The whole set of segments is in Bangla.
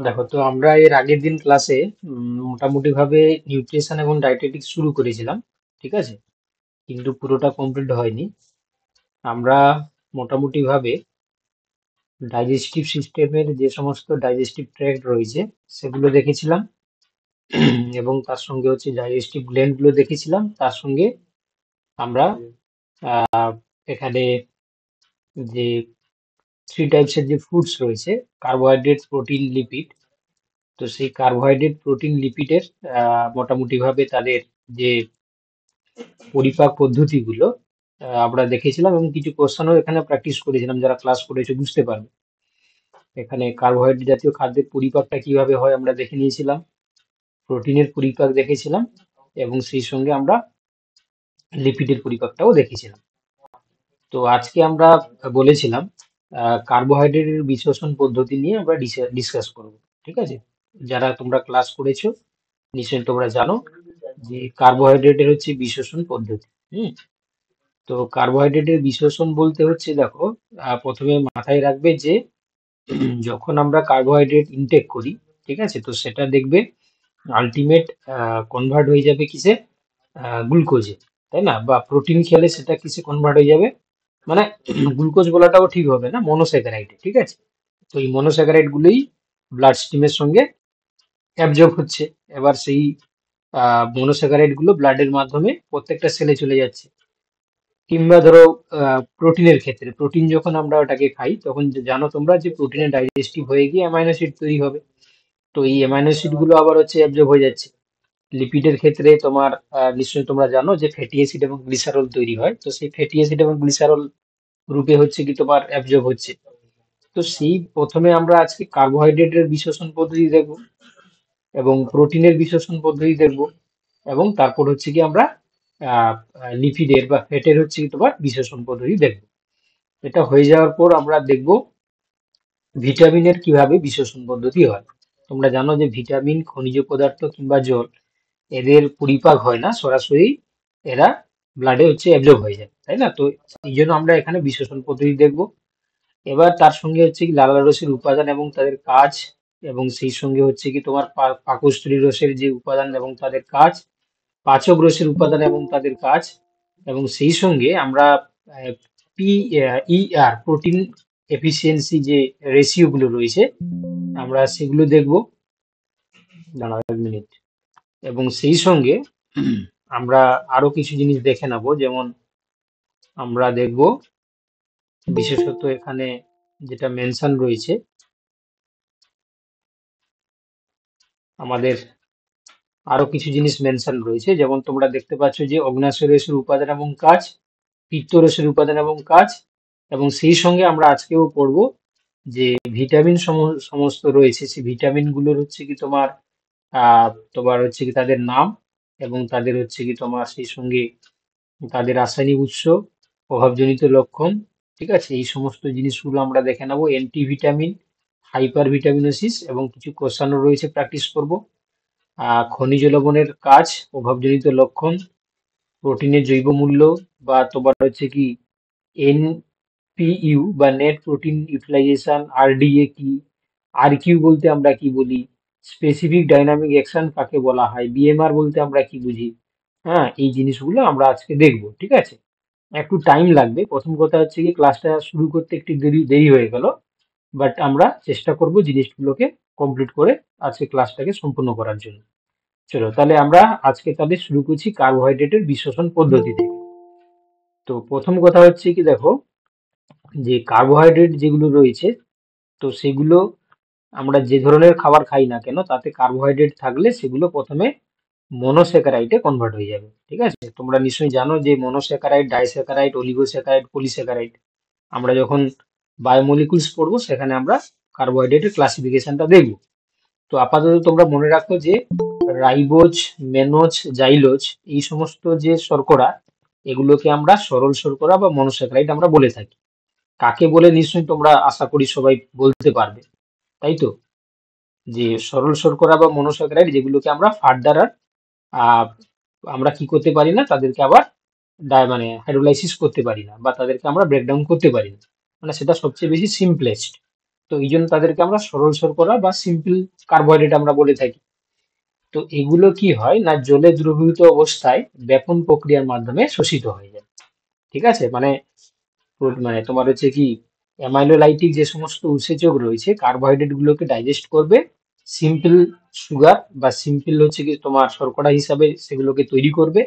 দেখো, তো আমরা এর আগের দিন ক্লাসে মোটামুটি ভাবে নিউট্রিশন এবং ডায়েটেটিক্স শুরু করেছিলাম, ঠিক আছে, কিন্তু পুরোটা কমপ্লিট হয়নি। আমরা মোটামুটি ভাবে ডাইজেস্টিভ সিস্টেমের যে সমস্ত ডাইজেস্টিভ ট্র্যাক্ট রয়েছে সেগুলো দেখেছিলাম, এবং তার সঙ্গে হচ্ছে ডাইজেস্টিভ গ্ল্যান্ড গুলো দেখেছিলাম। তার সঙ্গে আমরা এখানে যে থ্রি টাইপসের যে ফুডস রয়েছে, কার্বোহাইড্রেট, প্রোটিন, লিপিড, তো সেই কার্বোহাইড্রেট, প্রোটিন, লিপিডের মোটামুটি ভাবে তাদের যে পরিপাক পদ্ধতিগুলো আমরা দেখেছিলাম, এবং কিছু কোশ্চেনও এখানে প্র্যাকটিস করেছিলাম। যারা ক্লাস করেছে বুঝতে পারবে। এখানে কার্বোহাইড্রেট জাতীয় খাদ্যের পরিপাকটা কিভাবে হয় আমরা দেখে নিয়েছিলাম, প্রোটিনের পরিপাক দেখেছিলাম, এবং সেই সঙ্গে আমরা লিপিডের পরিপাকটাও দেখেছিলাম। তো আজকে আমরা বলেছিলাম কার্বোহাইড্রেটের বিশ্লেষণ পদ্ধতি নিয়ে আমরা ডিসকাস করব, ঠিক আছে। যারা তোমরা ক্লাস করেছো নিশ্চয়ই তোমরা জানো যে কার্বোহাইড্রেটের হচ্ছে বিশ্লেষণ পদ্ধতি। হুম। তো কার্বোহাইড্রেটের বিশ্লেষণ বলতে হচ্ছে, দেখো, প্রথমে মাথায় রাখবে যে যখন আমরা কার্বোহাইড্রেট ইনটেক করি, ঠিক আছে, তো সেটা দেখবে আলটিমেট কনভার্ট হয়ে যাবে কিসে, গ্লুকোজে, তাই না? বা প্রোটিন খেলে সেটা কিসে কনভার্ট হয়ে যাবে, মানে গ্লুকোজ বলাটাও ঠিক হবে না, মনোস্যাকারাইডে, ঠিক আছে। তো এই মনোস্যাকারাইড গুলোই ব্লাড স্ট্রিমের সঙ্গে অ্যাবজর্ব হচ্ছে। এবার সেই মনোস্যাকারাইড গুলো ব্লাডের মাধ্যমে প্রত্যেকটা সেলে চলে যাচ্ছে। কিংবা ধরো প্রোটিনের ক্ষেত্রে, প্রোটিন যখন আমরা ওটাকে খাই তখন জানো তোমরা যে প্রোটিনের ডাইজেস্টিভ হয়ে গিয়ে অ্যামাইনো অ্যাসিড তৈরি হবে। তো এই অ্যামাইনো অ্যাসিড গুলো আবার হচ্ছে অ্যাবজর্ব হয়ে যাচ্ছে। লিপিডের ক্ষেত্রে তোমার নিশ্চয়ই তোমরা জানো যে ফ্যাটি অ্যাসিড এবং গ্লিসারল তৈরি হয়। তো সেই ফ্যাটি অ্যাসিড এবং গ্লিসারল রূপে হচ্ছে কি তোমার অ্যাবজর্ব হচ্ছে। তো সেই প্রথমে আমরা আজকে কার্বোহাইড্রেটের বিশ্লেষণ পদ্ধতি দেখব, এবং প্রোটিনের বিশ্লেষণ পদ্ধতি দেখব, এবং তারপর হচ্ছে কি আমরা লিপিডের বা ফ্যাটের হচ্ছে কি তোমার বিশ্লেষণ পদ্ধতি দেখব। এটা হয়ে যাওয়ার পর আমরা দেখব ভিটামিনের কিভাবে বিশ্লেষণ পদ্ধতি হয়। তোমরা জানো যে ভিটামিন, খনিজ পদার্থ কিংবা জল, এদের পরিপাক হয় না সরাসরি, এরা ব্লাডে হচ্ছে অ্যাবজর্ব হয়ে যায়, তাই না? তো এই জন্য আমরা এখানে বিশ্লেষণ পদ্ধতি দেখব। এবার তার সঙ্গে হচ্ছে কি লালা রসের উপাদান এবং তাদের কাজ, এবং সেই সঙ্গে হচ্ছে কি তোমার পাকস্থলী রসের যে উপাদান এবং তাদের কাজ, পাচক রসের উপাদান এবং তাদের কাজ, এবং সেই সঙ্গে আমরা পি আর প্রোটিন এফিসিয়েন্সি যে রেশিও গুলো রয়েছে আমরা সেগুলো দেখব। দাঁড়াও 1 মিনিট। এবং সেই সঙ্গে আমরা আরো কিছু জিনিস দেখে নেব, যেমন আমরা দেখব বিশেষত এখানে যেটা মেনশন রয়েছে, আমাদের আরো কিছু জিনিস মেনশন রয়েছে, যেমন তোমরা দেখতে পাচ্ছ যে অগ্ন্যাশয় রসের উপাদান এবং কাজ, পিত্ত রসের উপাদান এবং কাজ, এবং সেই সঙ্গে আমরা আজকেও পড়ব যে ভিটামিন সমস্ত রয়েছে, সেই ভিটামিন গুলোর হচ্ছে কি তোমার তোমার হচ্ছে কি তাদের নাম, এবং তাদের হচ্ছে কি তোমার সেই সঙ্গে তাদের রাসায়নিক উৎস, প্রভাবজনিত লক্ষণ, ঠিক আছে। এই সমস্ত জিনিসগুলো আমরা দেখে নেবো। অ্যান্টি ভিটামিন, হাইপার ভিটামিনোসিস, এবং কিছু কোশ্চেনও রয়েছে, প্র্যাকটিস করব। খনিজ লবণের কাজ, প্রভাবজনিত লক্ষণ, প্রোটিনের জৈব মূল্য, বা তোমার হচ্ছে কি এনপিইউ বা নেট প্রোটিন ইউটিলাইজেশন, আরডিএ কি, আরকিউ বলতে আমরা কি বলি, স্পেসিফিক ডাইনামিক অ্যাকশন কাকে বলা হয়, বিএমআর বলতে আমরা কি বুঝি। হ্যাঁ, এই জিনিসগুলো আমরা আজকে দেখবো, ঠিক আছে। একটু টাইম লাগবে। প্রথম কথা হচ্ছে কি ক্লাসটা শুরু করতে একটু দেরি দেরি হয়ে গেল, বাট আমরা চেষ্টা করব জিনিসগুলোকে কমপ্লিট করে আজকে ক্লাসটাকে সম্পূর্ণ করার জন্য। চলো তাহলে আমরা আজকে তাহলে শুরু করছি কার্বোহাইড্রেটের বিশ্লেষণ পদ্ধতি থেকে। তো প্রথম কথা হচ্ছে কি, দেখো, যে কার্বোহাইড্রেট যেগুলো রয়েছে, তো সেগুলো আমরা যে ধরনের খাবার খাই না কেন তাতে কার্বোহাইড্রেট থাকলে সেগুলো প্রথমে মনোস্যাকারাইডে কনভার্ট হয়ে যাবে, ঠিক আছে। তোমরা নিশ্চয়ই জানো যে মনোস্যাকারাইড, ডাইস্যাকারাইড, অলিগোস্যাকারাইড, পলিস্যাকারাইড। আমরা যখন বায়োমলিকুলস পড়বো সেখানে আমরা কার্বোহাইড্রেটের ক্লাসিফিকেশনটা দেখব। তো আপাতত তোমরা মনে রাখো যে রাইবোজ, মেনোজ, জাইলোজ, এই সমস্ত যে শর্করা, এগুলোকে আমরা সরল শর্করা বা মনোস্যাকারাইড আমরা বলে থাকি। কাকে বলে নিশ্চয়ই তোমরা আশা করি সবাই বলতে পারবে, তাই তো? যে সরল শর্করা বা মনোস্যাকারাইড, যেগুলোকে আমরা ফার্দার আর আহ, আমরা কি করতে পারি না, তাদেরকে আবার মানে হাইড্রোলাইসিস করতে পারি না, বা তাদেরকে আমরা ব্রেকডাউন করতে পারি না, মানে সেটা সবচেয়ে বেশি সিম্পলেস্ট। তো এই জন্য তাদেরকে আমরা সরল শর্করা বা সিম্পল কার্বোহাইড্রেট আমরা বলে থাকি। তো এগুলো কি হয় না, জলে দ্রবীভূত অবস্থায় ব্যাপন প্রক্রিয়ার মাধ্যমে শোষিত হয়ে যায়। ঠিক আছে, মানে মানে তোমার হচ্ছে কি, অ্যামাইলোলাইটিক যে সমস্ত উৎসেচক রয়েছে কার্বোহাইড্রেট গুলোকে ডাইজেস্ট করবে, সিম্পল সুগার বা সিম্পল হচ্ছে কি তোমার শর্করা হিসাবে সেগুলোকে তৈরি করবে।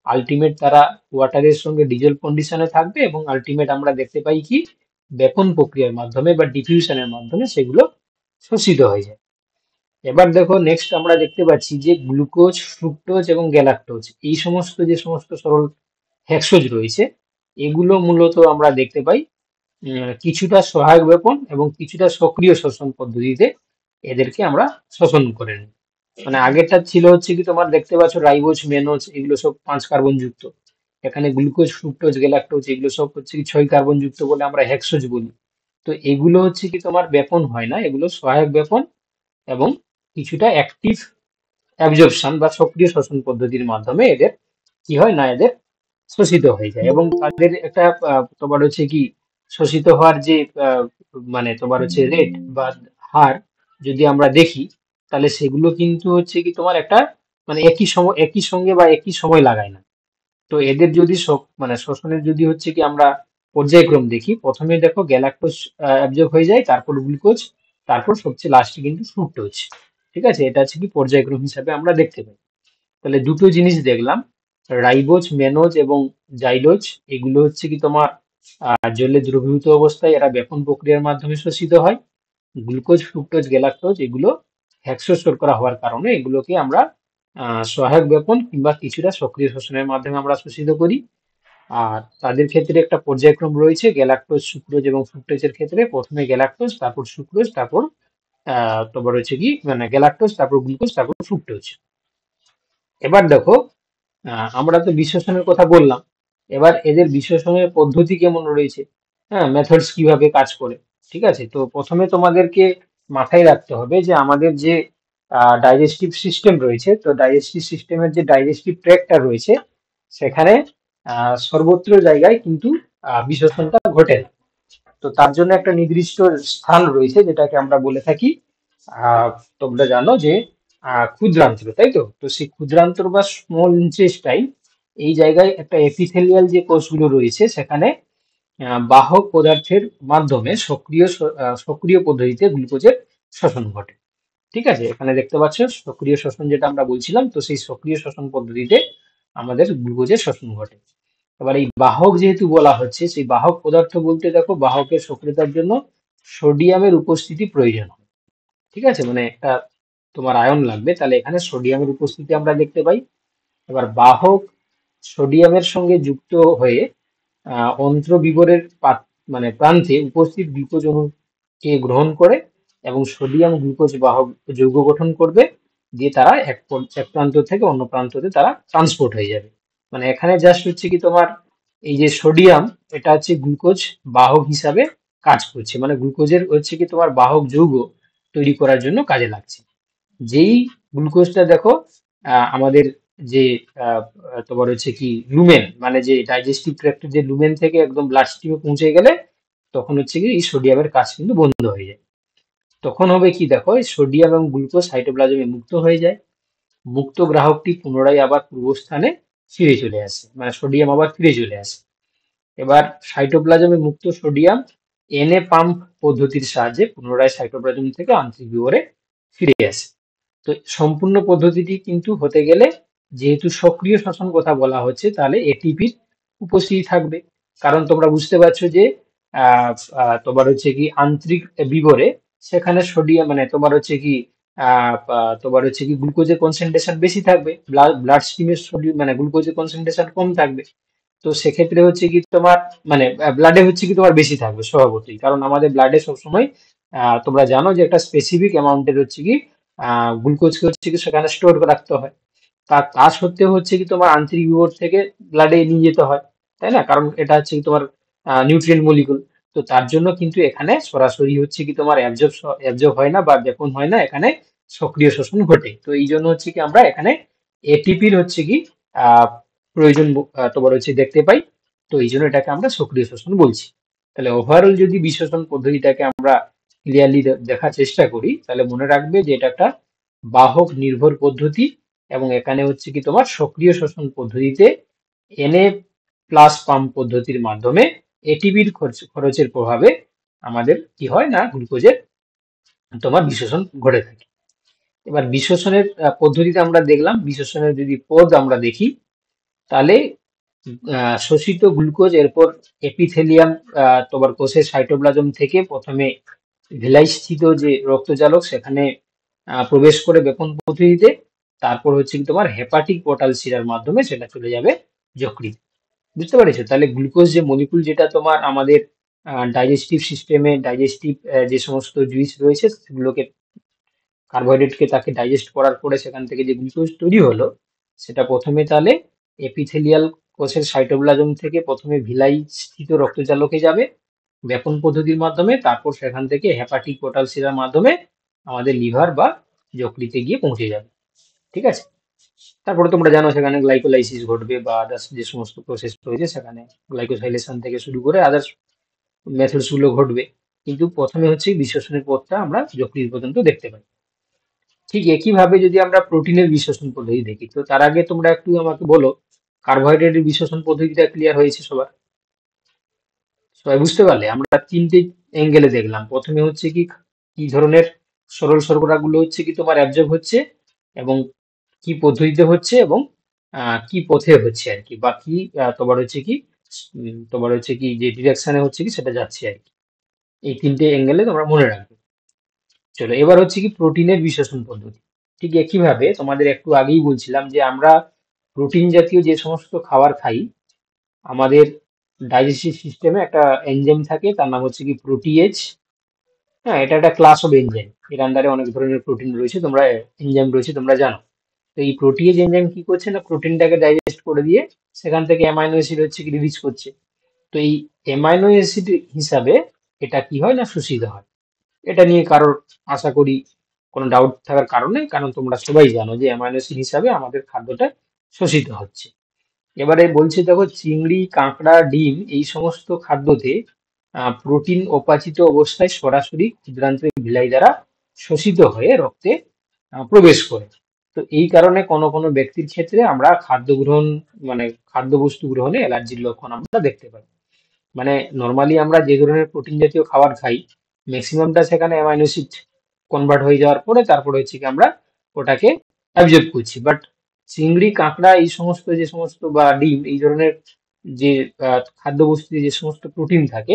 আলটিমেট তারা ওয়াটারের সঙ্গে ডিজল কন্ডিশনে থাকবে, এবং আলটিমেট আমরা দেখতে পাই কি, ব্যাপন প্রক্রিয়ার মাধ্যমে বা ডিফিউশনের মাধ্যমে সেগুলো শোষিত হয়ে যায়। এবার দেখো নেক্সট আমরা দেখতে পাচ্ছি যে গ্লুকোজ, ফ্রুক্টোজ এবং গ্যালাক্টোজ, এই সমস্ত যে সমস্ত সরল হেক্সোজ রয়েছে, এগুলো মূলত আমরা দেখতে পাই কিছুটা সহায়ক ব্যাপন এবং কিছুটা সক্রিয় শ্বসন পদ্ধতিতে এদেরকে আমরা শোষণ করে নিই। মানে আগেরটা ছিল হচ্ছে কি তোমার দেখতে পাচ্ছ রাইবোজ, মেনোজ, এগুলো সব 5 কার্বন যুক্ত। এখানে গ্লুকোজ, ফ্রুক্টোজ, গ্যালাক্টোজ এগুলো সব হচ্ছে কি 6 কার্বন যুক্ত বলে আমরা হেক্সোজ বলি। তো এগুলো হচ্ছে কি তোমার ব্যাপন হয় না, এগুলো সহায়ক ব্যাপন এবং কিছুটা অ্যাক্টিভ অ্যাবজর্পশন বা সক্রিয় শ্বসন পদ্ধতির মাধ্যমে এদের কি হয় না, এদের শোষিত হয়ে যায়। এবং তাদের একটা তোমার হচ্ছে কি শোষিত হওয়ার যে মানে তোমার হচ্ছে রেট বা হার যদি আমরা দেখি, তাহলে সেগুলো কিন্তু হচ্ছে কি তোমার একটা মানে একই সঙ্গে বা একই সময় লাগায় না। তো এদের যদি মানে শোষণের যদি হচ্ছে কি আমরা পর্যায়ক্রম দেখি, প্রথমে দেখো গ্যালাক্টোজ অ্যাবজর্ব হয়ে যায়, তারপর গ্লুকোজ, তারপর সবচেয়ে লাস্টে কিন্তু ফ্রুক্টোজ। ঠিক আছে, এটা হচ্ছে কি পর্যায়ক্রম হিসাবে আমরা দেখতে পাই। তাহলে দুটো জিনিস দেখলাম, রাইবোজ, মেনোজ এবং জাইলোজ, এগুলো হচ্ছে কি তোমার জলে দ্রবীভূত অবস্থায় এরা ব্যাপন প্রক্রিয়ার মাধ্যমে শোষিত হয়। গ্লুকোজ, ফ্রুক্টোজ, গ্যালাক্টোজ এগুলো হেক্সো শর্করা হওয়ার কারণে এগুলোকে আমরা সহায়ক ব্যাপন কিংবা কিছুটা সক্রিয় শোষণের মাধ্যমে আমরা শোষিত করি। আর তাদের ক্ষেত্রে একটা পর্যায়ক্রম রয়েছে, গ্যালাক্টোজ, সুক্রোজ এবং ফ্রুক্টোজের ক্ষেত্রে প্রথমে গ্যালাক্টোজ, তারপর সুক্রোজ, তারপর তোমার হচ্ছে কি মানে গ্যালাক্টোজ, তারপর গ্লুকোজ, তারপর ফ্রুক্টোজ। এবার দেখো আমরা তো বিশ্লেষণের কথা বললাম, এবার এদের বিশ্লেষণের পদ্ধতি কেমন রয়েছে, হ্যাঁ, মেথডস কিভাবে কাজ করে। ঠিক আছে, তো প্রথমে তোমাদেরকে মাথায় রাখতে হবে যে আমাদের যে ডাইজেস্টিভ সিস্টেম রয়েছে, তো ডাইজেস্টিভ সিস্টেমের যে ডাইজেস্টিভ ট্র্যাক্টটা রয়েছে, সেখানে সর্বত্র জায়গায় কিন্তু বিশ্লেষণটা ঘটে না। তো তার জন্য একটা নির্দিষ্ট স্থান রয়েছে যেটাকে আমরা বলে থাকি, আহ তোমরা জানো যে ক্ষুদ্রান্তর, তাই তো। তো সেই ক্ষুদ্রান্তর বা স্মল ইন্টেস্টাইন, এই জায়গায় একটা এপিথেলিয়াল যে কোষগুলো রয়েছে, সেখানে বাহক পদার্থের মাধ্যমে সক্রিয় পদ্ধতিতে গ্লুকোজের শোষণ ঘটে। ঠিক আছে, এখানে দেখতে পাচ্ছ সক্রিয় শোষণ যেটা আমরা বলছিলাম, তো সেই সক্রিয় শোষণ পদ্ধতিতে আমাদের গ্লুকোজের শোষণ ঘটে। এবার এই বাহক যেহেতু বলা হচ্ছে, সেই বাহক পদার্থ বলতে দেখো বাহকের সক্রিয়তার জন্য সোডিয়ামের উপস্থিতি প্রয়োজন হয়। ঠিক আছে, মানে একটা তোমার আয়ন লাগবে, তাহলে এখানে সোডিয়ামের উপস্থিতি আমরা দেখতে পাই। এবার বাহক সোডিয়ামের সঙ্গে যুক্ত হয়ে অন্ত্রবিবরের মানে প্রান্তে উপস্থিত গ্লুকোজ অণুকে গ্রহণ করে এবং সোডিয়াম গ্লুকোজ বাহক যৌগ গঠন করবে, দিয়ে তারা এক প্রান্ত থেকে অন্য প্রান্ততে তারা ট্রান্সপোর্ট হয়ে যাবে। মানে এখানে জাস্ট হচ্ছে কি তোমার এই যে সোডিয়াম, এটা হচ্ছে গ্লুকোজ বাহক হিসাবে কাজ করছে, মানে গ্লুকোজের হচ্ছে কি তোমার বাহক যৌগ তৈরি করার জন্য কাজে লাগছে। যেই গ্লুকোজটা দেখো আমাদের যে আহ, তোমার হচ্ছে কি লুমেন, মানে যে ডাইজেস্টিভ ট্র্যাক্টের যে লুমেন থেকে একদম ব্লাড স্ট্রিমে পৌঁছে গেলে, তখন হচ্ছে কি এই সোডিয়ামের কাজ কিন্তু বন্ধ হয়ে যায়। তখন হবে কি দেখো, এই সোডিয়াম এবং গ্লুকোজ সাইটোপ্লাজমে মুক্ত হয়ে যায়। মুক্ত গ্রাহকটি পুনরায় আবার পূর্বস্থানে ফিরে চলে আসে, মানে সোডিয়াম আবার ফিরে চলে আসে। এবার সাইটোপ্লাজমে মুক্ত সোডিয়াম এনএ পাম্প পদ্ধতির সাহায্যে পুনরায় সাইটোপ্লাজম থেকে আন্তরিক বিবরে ফিরে আসে। তো সম্পূর্ণ পদ্ধতিটি কিন্তু হতে গেলে, যেহেতু সক্রিয় শ্বসন কথা বলা হচ্ছে, তাহলে এটিপির উপস্থিতি থাকবে। কারণ তোমরা বুঝতে পারছো যে তোমার হচ্ছে কি আন্তরিক বিবরে সেখানে সোডিয়াম মানে তোমার হচ্ছে কি তোমার হচ্ছে কি গ্লুকোজের কনসেন্ট্রেশন বেশি থাকবে, ব্লাড স্ট্রিমের সোডিয়াম মানে গ্লুকোজের কনসেন্ট্রেশন কম থাকবে। তো সেক্ষেত্রে হচ্ছে কি তোমার মানে ব্লাডে হচ্ছে কি তোমার বেশি থাকবে স্বভাবতই, কারণ আমাদের ব্লাডে সবসময় তোমরা জানো যে একটা স্পেসিফিক অ্যামাউন্টের হচ্ছে কি গ্লুকোজকে হচ্ছে কি সেখানে স্টোর রাখতে হয়। তা সত্ত্বেও হচ্ছে কি তোমার আন্তরিক বিভব থেকে ব্লাডে নিয়ে যেতে হয়, তাই না, কারণ এটা হচ্ছে কি তোমার নিউট্রিয়েন্ট মলিকুল। তো তার জন্য কিন্তু এখানে সরাসরি হচ্ছে কি তোমার অ্যাবজর্ব হয় না বা ব্যাপন হয় না, এখানে সক্রিয় শোষণ ঘটে। তো এই জন্য হচ্ছে কি আমরা এখানে এটিপির হচ্ছে কি আহ, প্রয়োজন তোমার হচ্ছে দেখতে পাই। তো এই জন্য এটাকে আমরা সক্রিয় শোষণ বলছি। তাহলে ওভারঅল যদি বিশ্বশন পদ্ধতিটাকে আমরা ক্লিয়ারলি দেখার চেষ্টা করি, তাহলে মনে রাখবে যে এটা একটা বাহক নির্ভর পদ্ধতি, এবং এখানে হচ্ছে কি তোমার সক্রিয় শোষণ পদ্ধতিতে এনএ প্লাস পাম্প পদ্ধতির মাধ্যমে এটিপির খরচের প্রভাবে আমাদের কি হয় না, গ্লুকোজের তোমার বিশ্বশন ঘটে থাকে। এবার বিশ্বশনের পদ্ধতিতে আমরা দেখলাম, বিশ্বশনের যদি পদ আমরা দেখি, তাহলে শোষিত গ্লুকোজ এরপর এপিথেলিয়াম তোমার কোষের সাইটোপ্লাজম থেকে প্রথমে ভিলাই স্থিত যে রক্তজালক সেখানে প্রবেশ করে বেপন পদ্ধতিতে, তারপর হচ্ছে কি তোমার হেপাটিক পোর্টাল শিরার মাধ্যমে সেটা চলে যাবে যকৃতে। বুঝতে পেরেছো? তাহলে গ্লুকোজ যে মলিকুল, যেটা তোমার আমাদের ডাইজেস্টিভ সিস্টেমে ডাইজেস্টিভ যে সমস্ত জুইস রয়েছে সেগুলোকে, কার্বোহাইড্রেটকে তাকে ডাইজেস্ট করার পরে সেখান থেকে যে গ্লুকোজ তৈরি হলো, সেটা প্রথমে তাহলে এপিথেলিয়াল কোষের সাইটোপ্লাজম থেকে প্রথমে ভিলাই স্থিত রক্তজালকে যাবে ব্যাপন পদ্ধতির মাধ্যমে, তারপর সেখান থেকে হেপাটিক পোর্টাল শিরার মাধ্যমে আমাদের লিভার বা যকৃতে গিয়ে পৌঁছে যাবে। ঠিক আছে? তারপরে তোমরা জানো সেখানে গ্লাইকোলাইসিস ঘটবে বা আদার্স যে সমস্ত প্রসেস রয়েছে সেখানে গ্লাইকোসাইলেশন থেকে শুরু করে আদার্স মেথডস গুলো ঘটবে। কিন্তু প্রথমে হচ্ছে বিশ্বসনের পথটা আমরা যকৃত পর্যন্ত দেখতে পাই। ঠিক একইভাবে যদি আমরা প্রোটিনের বিশ্লেষণ পদ্ধতি দেখি, তো তার আগে তোমরা একটু আমাকে বলো, কার্বোহাইড্রেটের বিশ্লেষণ পদ্ধতিটা ক্লিয়ার হয়েছে সবার? সবাই বুঝতে পারলে? আমরা তিনটে অ্যাঙ্গেলে দেখলাম। প্রথমে হচ্ছে কি কি ধরনের সরল শর্করাগুলো হচ্ছে কি তোমার অ্যাবজর্ব হচ্ছে, এবং কি পদ্ধতিতে হচ্ছে, এবং কি পথে হচ্ছে আর কি, বা কি তোমার হচ্ছে কি তোমার হচ্ছে কি যে ডিরেকশনে হচ্ছে কি সেটা যাচ্ছে আর কি। এই তিনটে অ্যাঙ্গেলে তোমরা মনে রাখবে। চলো, এবার হচ্ছে কি প্রোটিনের বিশ্লেষণ পদ্ধতি। ঠিক একইভাবে তোমাদের একটু আগেই বলছিলাম যে আমরা প্রোটিন জাতীয় যে সমস্ত খাবার খাই, আমাদের ডাইজেস্টিভ সিস্টেমে একটা এনজাইম থাকে, তার নাম হচ্ছে কি প্রোটিয়েজ। হ্যাঁ, এটা একটা ক্লাস অফ এনজাইম, এর আন্ডারে অনেক ধরনের প্রোটিন রয়েছে, তোমরা এনজাইম রয়েছে তোমরা জানো। তো এই প্রোটিয়েজ এনজাইম কি করছে না, প্রোটিনটাকে ডাইজেস্ট করে দিয়ে সেখান থেকে অ্যামাইনো অ্যাসিড হচ্ছে কি রিলিজ করছে। তো এই অ্যামাইনো অ্যাসিড হিসাবে এটা কি হয় না, শোষিত হয়। এটা নিয়ে কারোর আশা করি কোনো ডাউট থাকার কারণ নেই, কারণ তোমরা সবাই জানো যে অ্যামাইনো অ্যাসিড হিসাবে আমাদের খাদ্যটা শোষিত হচ্ছে। এবারে বলছে দেখো, চিংড়ি, কাঁকড়া, ডিম এই সমস্ত খাদ্যতে প্রোটিন অপাচিত অবস্থায় সরাসরি ক্ষুদ্রান্ত্রের ভিলাই দ্বারা শোষিত হয়ে রক্তে প্রবেশ করে। তো এই কারণে কোনো কোনো ব্যক্তির ক্ষেত্রে আমরা খাদ্য গ্রহণ, মানে খাদ্যবস্তু গ্রহণে অ্যালার্জির লক্ষণ আমরা দেখতে পাই। মানে নর্মালি আমরা যে ধরনের প্রোটিন জাতীয় খাবার খাই, ম্যাক্সিমামটা সেখানে অ্যামাইনো অ্যাসিড কনভার্ট হয়ে যাওয়ার পরে তারপরে হচ্ছে কি আমরা ওটাকে অ্যাবজর্ব করছি। বাট চিংড়ি, কাঁকড়া এই সমস্ত যে সমস্ত বা ডিম এই ধরনের যে খাদ্যবস্তুতে যে সমস্ত প্রোটিন থাকে,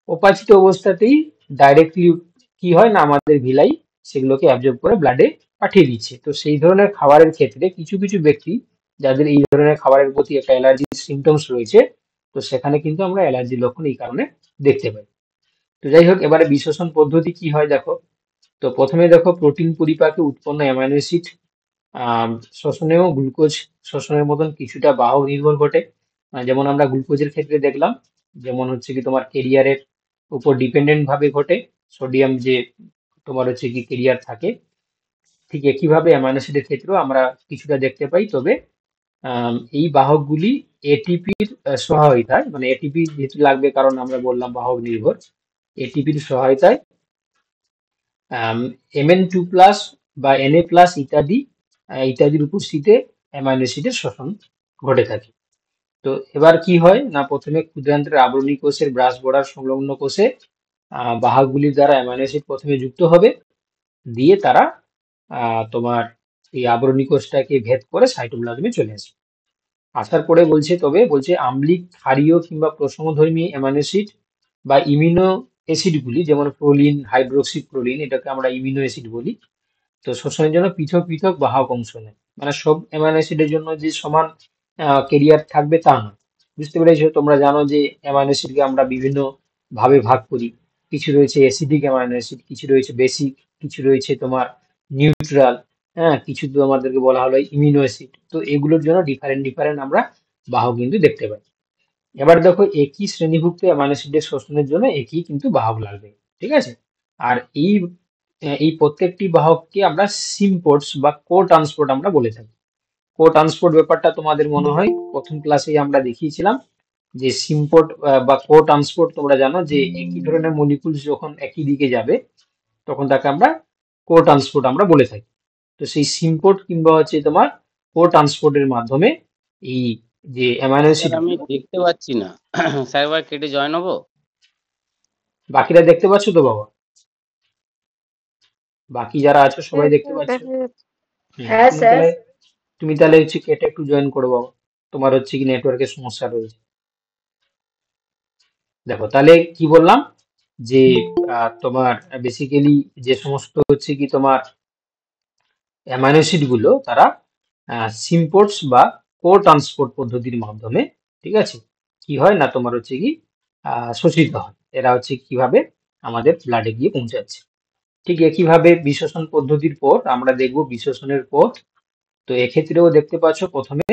অপাচিত অবস্থাতেই ডাইরেক্টলি কি হয় না, আমাদের ভিলাই সেগুলোকে অ্যাবজর্ব করে ব্লাডে পাঠিয়ে দিচ্ছে। তো সেই ধরনের খাবারের ক্ষেত্রে কিছু কিছু ব্যক্তি যাদের এই ধরনের খাবারের প্রতি একটা অ্যালার্জির সিমটমস রয়েছে, তো সেখানে কিন্তু আমরা অ্যালার্জির লক্ষণ এই কারণে দেখতে পাই। তো যাই হোক, এবারে বিশ্লেষণ পদ্ধতি কি হয় দেখো। তো প্রথমে দেখো, প্রোটিন পরিপাকে উৎপন্ন অ্যামাইনো অ্যাসিড শ্বসনেও গ্লুকোজ শোষণের মতন কিছুটা বাহক নির্ভর ঘটে। যেমন আমরা গ্লুকোজের ক্ষেত্রে দেখলাম, যেমন হচ্ছে কি তোমার কেরিয়ারের উপর ডিপেন্ডেন্ট ভাবে ঘটে, সোডিয়াম যে তোমার হচ্ছে কি কেরিয়ার থাকে। ঠিক একইভাবে অ্যামাইনো অ্যাসিডের ক্ষেত্রেও আমরা কিছুটা দেখতে পাই, তবে এই বাহকগুলি এটিপির সহায়তায়, মানে এটিপি যেহেতু লাগবে কারণ আমরা বললাম বাহক নির্ভর, এটিপির সহায়তায় Mn2+ বা Na+ ইত্যাদির উপস্থিতিতে অ্যামাইনো অ্যাসিডের শোষণ ঘটে থাকে। তো এবার কি হয় না, প্রথমে ক্ষুদ্রান্ত্রের আবরণী কোষের ব্রাশ বর্ডার সংলগ্ন কোষে বাহকগুলির দ্বারা অ্যামাইনো অ্যাসিড প্রথমে যুক্ত হবে, দিয়ে তারা তোমার এই আবরণী কোষটাকে ভেদ করে সাইটোপ্লাজমে চলে আসবে। আসার পরে বলছে, তবে বলছে আম্লিক, ক্ষারীয় কিংবা প্রশমধর্মী অ্যামাইনো অ্যাসিড বা ইমিনো অ্যাসিডগুলি, যেমন প্রোলিন, হাইড্রোক্সি প্রোলিন, এটাকে আমরা ইমিনো অ্যাসিড বলি, তো শোষণের জন্য পৃথক পৃথক বাহক অংশ নেয়। মানে সব অ্যামাইনো অ্যাসিডের জন্য যে সমান কেরিয়ার থাকবে তা নয়। বুঝতে পেরেছো? তোমরা জানো যে অ্যামাইনো অ্যাসিডকে আমরা বিভিন্ন ভাবে ভাগ করি। কিছু রয়েছে অ্যাসিডিক অ্যামাইনো অ্যাসিড, কিছু রয়েছে বেসিক, কিছু রয়েছে তোমার নিউট্রাল, হ্যাঁ, কিছু তো আমাদেরকে বলা হলো ইমিনো অ্যাসিড। তো এগুলোর জন্য ডিফারেন্ট ডিফারেন্ট আমরা বাহক কিন্তু দেখতে পাই। এবার দেখো, একই শ্রেণীভুক্ত অ্যামাইনো অ্যাসিডের শোষণের জন্য একই কিন্তু বাহক লাগবে। ঠিক আছে? আর এই প্রত্যেকটি বাহককে আমরা সিম্পোর্টস বা কো ট্রান্সপোর্ট আমরা বলে থাকি। কো ট্রান্সপোর্ট ব্যাপারটা তোমাদের মনে হয় প্রথম ক্লাসেই আমরা দেখিয়েছিলাম যে সিম্পোর্ট বা কো ট্রান্সপোর্ট, তোমরা জানো যে একই ধরনের মলিকুলস যখন একই দিকে যাবে তখন তাকে আমরা কো ট্রান্সপোর্ট আমরা বলে থাকি। তো সেই সিম্পোর্ট কিংবা হচ্ছে তোমার কো ট্রান্সপোর্টের মাধ্যমে এই যে অ্যামাইনো স্যার অ্যাসিড আমি দেখতে পাচ্ছি না। স্যার একবার কেটে জয়েন হবো? বাকিরা দেখতে পাচ্ছ তো বাবা? বাকি যারা আছো সবাই হ্যাঁ দেখতে স্যার, পাচ্ছ? দেখা যাচ্ছে। হুম, হ্যাঁ তুমি স্যার। তাহলে তুমি তাহলে হচ্ছে কেটে একটু জয়েন করো বাবা, তোমার হচ্ছে কি নেটওয়ার্কের সমস্যা রয়েছে। দেখো তাহলে কি বললাম যে তোমার বেসিক্যালি যে সমস্ত হচ্ছে কি তোমার অ্যামাইনো অ্যাসিড গুলো তারা সিম্পোর্টস বা কো ট্রান্সপোর্ট পদ্ধতির মাধ্যমে, ঠিক আছে, কি হয় না তোমার হচ্ছে কি শোষিত হয়। এরা হচ্ছে কিভাবে আমাদের ব্লাডে গিয়ে পৌঁছাচ্ছে। ঠিক একইভাবে বিশ্বসন পদ্ধতির পর আমরা দেখব বিশ্বসনের পর। তো এক্ষেত্রেও দেখতে পাচ্ছ প্রথমে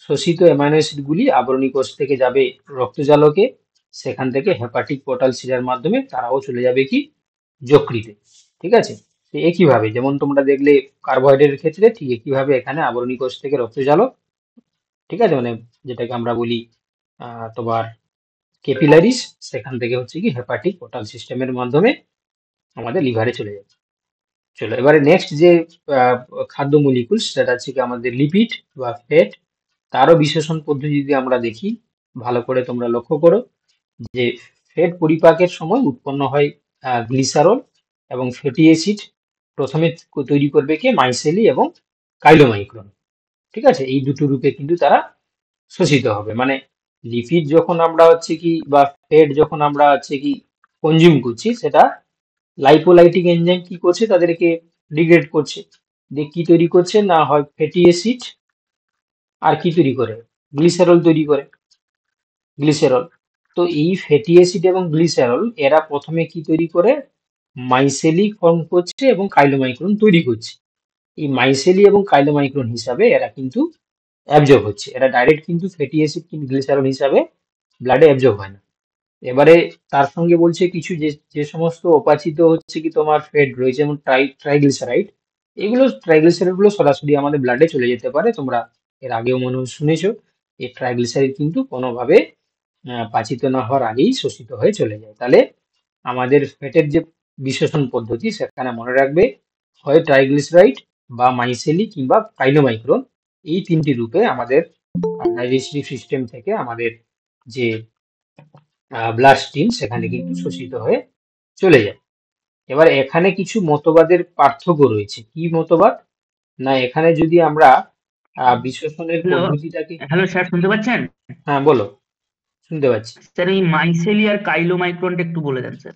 শোষিত অ্যামাইনো অ্যাসিড গুলি আবরণী কোষ থেকে যাবে রক্তজালকে, সেখান থেকে হেপাটিক পোর্টাল শিরার মাধ্যমে তারাও চলে যাবে কি যকৃতে। ঠিক আছে, তো একইভাবে যেমন তোমরা দেখলে কার্বোহাইড্রেটের ক্ষেত্রে, ঠিক একইভাবে এখানে আবরণী কোষ থেকে রক্তজালক, ঠিক আছে, মানে যেটাকে আমরা বলি তোমার ক্যাপিলারিস, সেখান থেকে হচ্ছে কি হেপাটিক পোর্টাল সিস্টেমের মাধ্যমে আমাদের লিভারে চলে যাচ্ছে। চলো এবারে নেক্সট যে আহ, খাদ্য মলিকুলস, সেটা হচ্ছে কি আমাদের লিপিড বা ফ্যাট। তারও বিশ্লেষণ পদ্ধতি যদি আমরা দেখি, ভালো করে তোমরা লক্ষ্য করো যে ফ্যাট পরিপাকের সময় উৎপন্ন হয় গ্লিসারল এবং ফ্যাটি অ্যাসিড প্রথমে তৈরি করবে কে মাইসেলি এবং কাইলোমাইক্রন। ঠিক আছে, এই দুটো রূপে কিন্তু তারা শোষিত হবে। মানে লিপিড যখন আমরা হচ্ছে কি বা ফ্যাট যখন আমরা হচ্ছে কি কনজিউম করছি, সেটা লাইপোলাইটিক এনজাইম কি করছে, তাদেরকে ডিগ্রেড করছে, দিয়ে কি তৈরি করছে না হয় ফ্যাটি অ্যাসিড, আর কি তৈরি করে গ্লিসারল তৈরি করে, গ্লিসেরল। তো এই ফ্যাটি অ্যাসিড এবং গ্লিসারল এরা প্রথমে কি তৈরি করে মাইসেলি ফর্ম করছে এবং কাইলোমাইক্রন তৈরি করছে। এই মাইসেলি এবং কাইলোমাইক্রন হিসাবে এরা কিন্তু অ্যাবজর্ব হচ্ছে, এরা ডাইরেক্ট কিন্তু ফ্যাটি অ্যাসিড কিন্তু গ্লিসারল হিসাবে ব্লাডে অ্যাবজর্ব হয় না। এবারে তার সঙ্গে বলছে কিছু যে যে সমস্ত অপাচিত হচ্ছে কি তোমার ফ্যাট রয়েছে, যেমন ট্রাইগ্লিসারাইড, এগুলো ট্রাইগ্লিসারাইড গুলো সরাসরি আমাদের ব্লাডে চলে যেতে পারে। তোমরা এর আগেও মনে হয় শুনেছো এই ট্রাইগ্লিসারাইড কিন্তু কোনোভাবে পাচিত না হওয়ার আগেই শোষিত হয়ে চলে যায়। তাহলে আমাদের ফ্যাটের যে বিশ্লেষণ পদ্ধতি, সেখানে মনে রাখবে হয় ট্রাইগ্লিসারাইড বা মাইসেলি কিংবা কাইনোমাইক্রন, এই তিনটি রূপে আমাদের ডাইজেস্টিভ সিস্টেম থেকে আমাদের যে ব্লাড স্ট্রিম সেখানে কিন্তু শোষিত হয়ে চলে যায়। এবার এখানে কিছু মতবাদের পার্থক্য রয়েছে। কি মতবাদ না, এখানে যদি আমরা বিশ্লেষণের হ্যালো, পদ্ধতিটাকে, হ্যালো স্যার, শুনতে পাচ্ছেন? হ্যাঁ বলো, শুনতে পাচ্ছি। স্যার এই মাইসেলি আর কাইলোমাইক্রনটা একটু বলে দেন স্যার।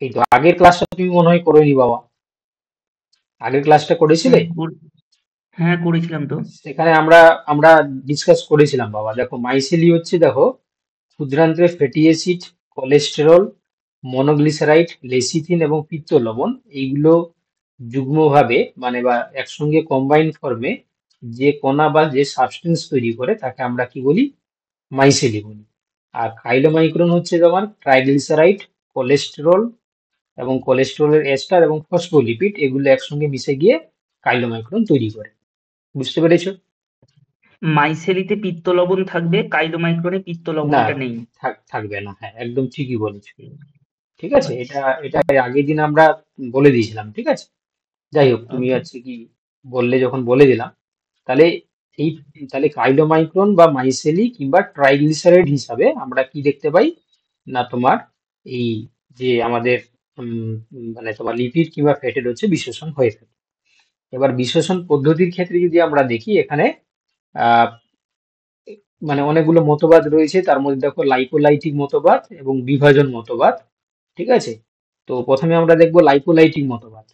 এই তো আগের ক্লাসটা তুমি মনে হয় করেনি বাবা, আগের ক্লাসটা করেছিলে? হ্যাঁ করেছিলাম তো। সেখানে আমরা আমরা ডিসকাস করেছিলাম বাবা। দেখো মাইসেলি হচ্ছে, দেখো, ক্ষুদ্রান্তে fatty acid, cholesterol, monoglyceride, lecithin এবং পিত্ত লবণ, এইগুলো যুগ্মভাবে মানে বা একসঙ্গে কম্বাইন ফর্মে যে কণা বা যে সাবস্টেন্স তৈরি করে তাকে আমরা কি বলি মাইসেলি বলি। আর কাইলোমাইক্রন হচ্ছে তোমার ট্রাইগ্লিসারাইড, কোলেস্টেরল এবং কোলেস্টেরলের এস্টার এবং ফসফোলিপিড, এগুলো একসঙ্গে মিশে গিয়ে কাইলোমাইক্রন তৈরি করে। বুঝতে পেরেছো? মাইসেলিতে পিত্ত লবণ থাকবে, কাইলোমাইক্রনে পিত্ত না, লবণটা নেই। থাকবে না, হ্যাঁ একদম ঠিকই বলেছো। ঠিক আছে, আচ্ছা। এটা এটা এর আগের দিন আমরা বলে দিয়েছিলাম। ঠিক আছে, যাই হোক, তুমি ওকে। হচ্ছে কি বললে যখন বলে দিলাম, তাহলে এই তাহলে কাইলোমাইক্রন বা মাইসেলি কিংবা ট্রাইগ্লিসারাইড হিসাবে আমরা কি দেখতে পাই না তোমার এই যে আমাদের মানে তোমার লিপিড কিংবা ফ্যাটের হচ্ছে বিশ্লেষণ হয়ে থাকে। এবার বিশ্লেষণ পদ্ধতির ক্ষেত্রে যদি আমরা দেখি, এখানে আহ মানে অনেকগুলো মতবাদ রয়েছে। তার মধ্যে দেখো লাইপোলাইটিক মতবাদ এবং বিভাজন মতবাদ। ঠিক আছে, তো প্রথমে আমরা দেখবো লাইপোলাইটিক মতবাদ।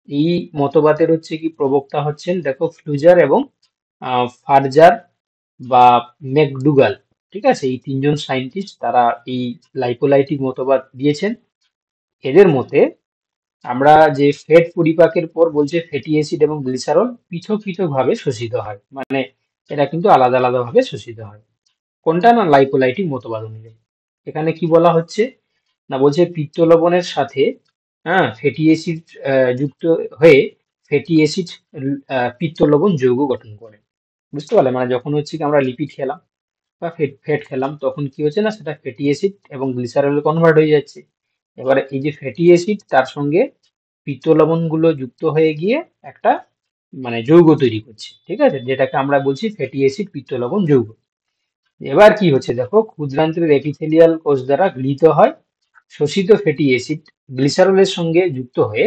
এই মতবাদের হচ্ছে কি প্রবক্তা হচ্ছেন দেখো ফ্লুজার এবং ফারজার বা ম্যাকডুগাল। ঠিক আছে, এই তিনজন সায়েন্টিস্ট তারা এই লাইপোলাইটিক মতবাদ দিয়েছেন। এদের মতে আমরা যে ফ্যাট পরিপাকের পর বলছে ফ্যাটি অ্যাসিড এবং গ্লিসারল পৃথক পৃথক ভাবে শোষিত হয়, মানে এরা কিন্তু আলাদা আলাদা ভাবে শোষিত হয়। কোনটা না লাইপোলাইটিক মতবাদ অনুযায়ী। এখানে কি বলা হচ্ছে না, বলছে পিত্ত লবণের সাথে ফ্যাটি অ্যাসিড যুক্ত হয়ে ফ্যাটি অ্যাসিড পিত্ত লবণ যৌগ গঠন করে। বুঝতে পারলে? মানে যখন হচ্ছে কি আমরা লিপিড খেলাম বা ফ্যাট খেলাম তখন কি হচ্ছে না, সেটা ফ্যাটি অ্যাসিড এবং গ্লিসারলে কনভার্ট হয়ে যাচ্ছে। এবারে এই যে ফ্যাটি অ্যাসিড তার সঙ্গে পিত্ত লবণগুলো যুক্ত হয়ে গিয়ে একটা মানে যৌগ তৈরি করছে, ঠিক আছে, যেটাকে আমরা বলছি ফ্যাটি অ্যাসিড পিত্ত লবণ যৌগ। এবার কি হচ্ছে দেখো, ক্ষুদ্রান্ত্রের এপিথেলিয়াল কোষ দ্বারা গৃহীত হয় শোষিত ফ্যাটি অ্যাসিড গ্লিসারলের সঙ্গে যুক্ত হয়ে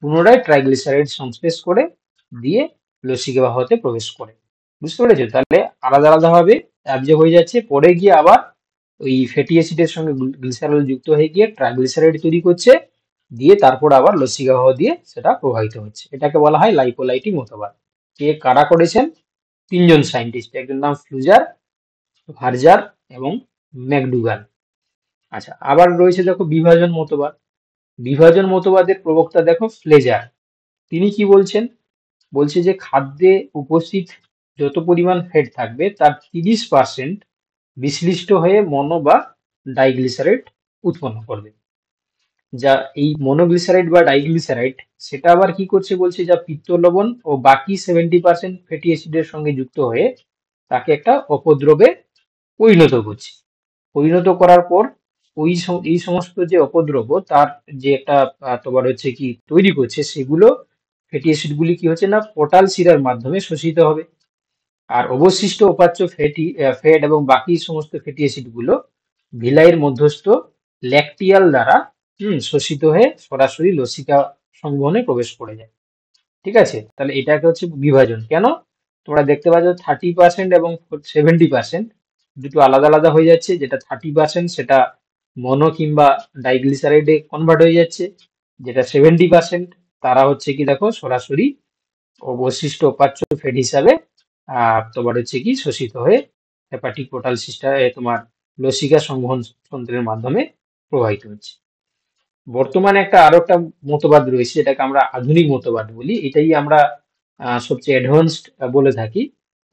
পুনরায় ট্রাইগ্লিসারাইড সংশ্লেষ করে দিয়ে লসিকা বাহতে প্রবেশ করে। বুঝতে পেরেছো? তাহলে আলাদা আলাদা ভাবে অ্যাবজর্ব হয়ে যাচ্ছে, পরে গিয়ে আবার ওই ফ্যাটি অ্যাসিডের সঙ্গে গ্লিসারল যুক্ত হয়ে গিয়ে ট্রাইগ্লিসারাইড তৈরি করছে, দিয়ে তারপর আবার লসিকা বাহ দিয়ে সেটা প্রবাহিত হচ্ছে। এটাকে বলা হয় লাইপোলাইটিক মতবাদ। কে কারা করেছেন? তিনজন সায়েন্টিস্ট, একজন নাম ফ্লুজার, ভার্জার এবং ম্যাকডুগাল। আচ্ছা, আবার রয়েছে দেখো বিভাজন মতবাদ। বিভাজন মতবাদের প্রবক্তা দেখো ফ্লেজার। তিনি কি বলছেন? বলছে যে খাদ্যে উপস্থিত যত পরিমাণ ফ্যাট থাকবে তার 30% বিশ্লিষ্ট হয়ে মনো বা ডাইগ্লিসারাইড উৎপন্ন করবে। যা এই মনোগ্লিসারাইড বা ডাইগ্লিসারাইড সেটা আবার কি করছে বলছে, যা পিত্ত লবণ ও বাকি 70% ফ্যাটি অ্যাসিডের সঙ্গে যুক্ত হয়ে তাকে একটা অপদ্রবে পরিণত করছে। পরিণত করার পর এই সমস্ত যে অপদ্রব্য তার যে একটা তোমার হচ্ছে কি তৈরি করছে, সেগুলো ফ্যাটি অ্যাসিড গুলি কি হচ্ছে না, পোর্টাল শিরার মাধ্যমে শোষিত হবে। আর অবশিষ্ট উপাচ্য ফ্যাট এবং বাকি সমস্ত ফ্যাটি অ্যাসিড গুলো ভিলাইয়ের মধ্যস্থ ল্যাকটিয়াল দ্বারা শোষিত হয়ে সরাসরি লসিকা সংবহনে প্রবেশ করে যায়। ঠিক আছে, তাহলে এটাকে হচ্ছে বিভাজন। কেন? তোমরা দেখতে পাচ্ছ 30% এবং 70% দুটো আলাদা আলাদা হয়ে যাচ্ছে। যেটা 30% সেটা মনো কিংবা ডাইগ্লিসারাইডে কনভার্ট হয়ে যাচ্ছে, যেটা 70% তারা হচ্ছে কি দেখো সরাসরি অবশিষ্ট উপাচ্য ফ্যাট হিসাবে তোমার হচ্ছে কি শোষিত হয়ে হেপাটিক পোর্টাল সিস্টেমে তোমার লসিকা সংবহন তন্ত্রের মাধ্যমে প্রবাহিত হচ্ছে। বর্তমানে আরো একটা মতবাদ রয়েছে, এটাকে আমরা আধুনিক মতবাদ বলি। এটাই আমরা সবচেয়ে অ্যাডভান্সড বলে থাকি।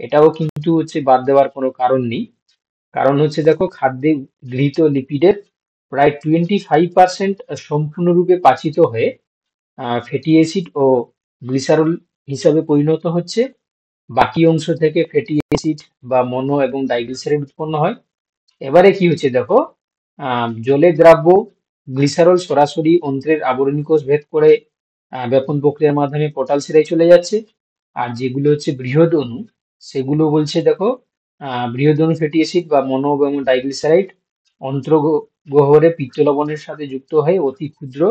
এটাও কিন্তু হচ্ছে বাদ দেওয়ার কোনো কারণ নেই। কারণ হচ্ছে দেখো, খাদ্যে গৃহীত লিপিডের প্রায় 25% সম্পূর্ণরূপে পাচিত হয়ে ফ্যাটি অ্যাসিড ও গ্লিসারল হিসাবে পরিণত হচ্ছে। বাকি অংশ থেকে ফ্যাটি অ্যাসিড বা মনো এবং ডাইগ্লিসারাইড উৎপন্ন হয়। এবারে কি হচ্ছে দেখো, জলে দ্রাব্য গ্লিসারল সরাসরি অন্ত্রের আবরণী কোষ ভেদ করে ব্যাপন প্রক্রিয়ার মাধ্যমে পোর্টাল শিরায় চলে যাচ্ছে। আর যেগুলো হচ্ছে বৃহৎ অণু, সেগুলো বলছে দেখো বৃহৎ অণু ফ্যাটি অ্যাসিড বা মনো এবং ডাইগ্লিসারাইড অন্ত্রগহ্বরে পিত্ত লবণের সাথে যুক্ত হয়ে অতি ক্ষুদ্র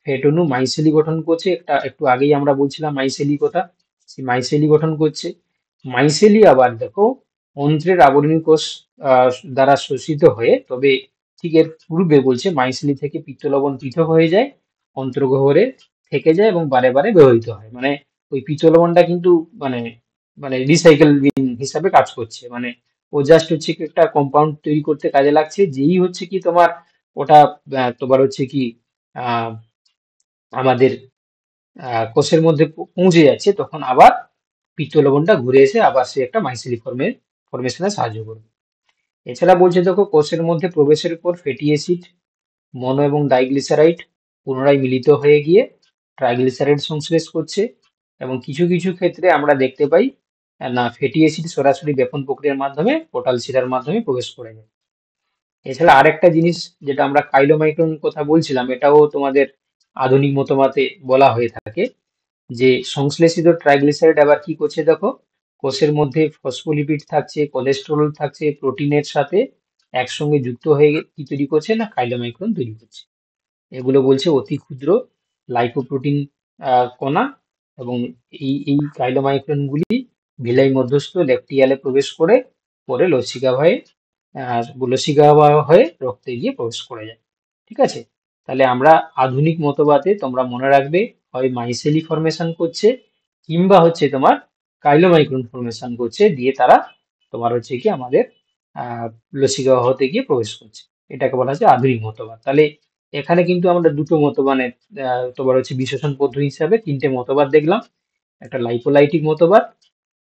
ফ্যাট অণু মাইসেলি গঠন করছে। একটু আগেই আমরা বলছিলাম মাইসেলি কথা, সেই মাইসেলি গঠন করছে। মাইসেলি আবার দেখো অন্ত্রের আবরণী কোষ দ্বারা শোষিত হয়ে, তবে ঠিক এর পূর্বে বলছে মাইসেলি থেকে পিত্ত লবণ পৃথক হয়ে যায়, অন্ত্রগহ্বরে থেকে যায় এবং বারে বারে ব্যবহৃত হয়। মানে ওই পিত্ত লবণটা কিন্তু মানে মানে রিসাইকেল বিন হিসাবে কাজ করছে। মানে ও জাস্ট হচ্ছে কি একটা কম্পাউন্ড তৈরি করতে কাজে লাগছে, যেই হচ্ছে কি তোমার ওটা তোমার হচ্ছে কি আহ আমাদের কোষের মধ্যে পৌঁছে যাচ্ছে, তখন আবার পিত্ত লবণটা ঘুরে এসে আবার সে একটা মাইসেলি ফর্মেশনে সাহায্য করবে। এছাড়া বলছে দেখো, কোষের মধ্যে প্রবেশের পর ফ্যাটি অ্যাসিড, মনো এবং ডাইগ্লিসারাইড পুনরায় মিলিত হয়ে গিয়ে ট্রাইগ্লিসারাইড সংশ্লেষ করছে। এবং কিছু কিছু ক্ষেত্রে আমরা দেখতে পাই না, ফ্যাটি অ্যাসিড সরাসরি ব্যাপন প্রক্রিয়ার মাধ্যমে পোর্টাল শিরার মাধ্যমে প্রবেশ করে যায়। এছাড়া আরেকটা জিনিস যেটা আমরা কাইলোমাইক্রন কথা বলছিলাম, এটাও তোমাদের আধুনিক মতবাদে বলা হয়ে থাকে, যে সংশ্লেষিত ট্রাইগ্লিসারাইড আবার কি করছে দেখো, কোষের মধ্যে ফসফোলিপিড থাকছে, কোলেস্টেরল থাকছে, প্রোটিনের সাথে একসঙ্গে যুক্ত হয়ে কি তৈরি করছে না, কাইলোমাইক্রন তৈরি করছে। এগুলো বলছে অতি ক্ষুদ্র লাইপোপ্রোটিন কণা। এবং এই কাইলোমাইক্রন গুলি ভিলাই মধ্যস্থ ল্যাকটিয়ালে প্রবেশ করে পরে লসিকা হয়ে রক্তে গিয়ে প্রবেশ করে যায়। ঠিক আছে, তাহলে আমরা আধুনিক মতবাদে তোমরা মনে রাখবে, হয় মাইসেলি ফর্মেশন করছে কিংবা হচ্ছে তোমার কাইলোমাইক্রন ফর্মেশন করছে, দিয়ে তারা তোমার হচ্ছে কি আমাদের লসিকা হতে গিয়ে প্রবেশ করছে। এটাকে বলা হচ্ছে আধুনিক মতবাদ। তাহলে এখানে কিন্তু আমরা দুটো মতবাদের তোমার হচ্ছে বিশ্লেষণ পদ্ধতি হিসাবে তিনটে মতবাদ দেখলাম। একটা লাইপোলাইটিক মতবাদ,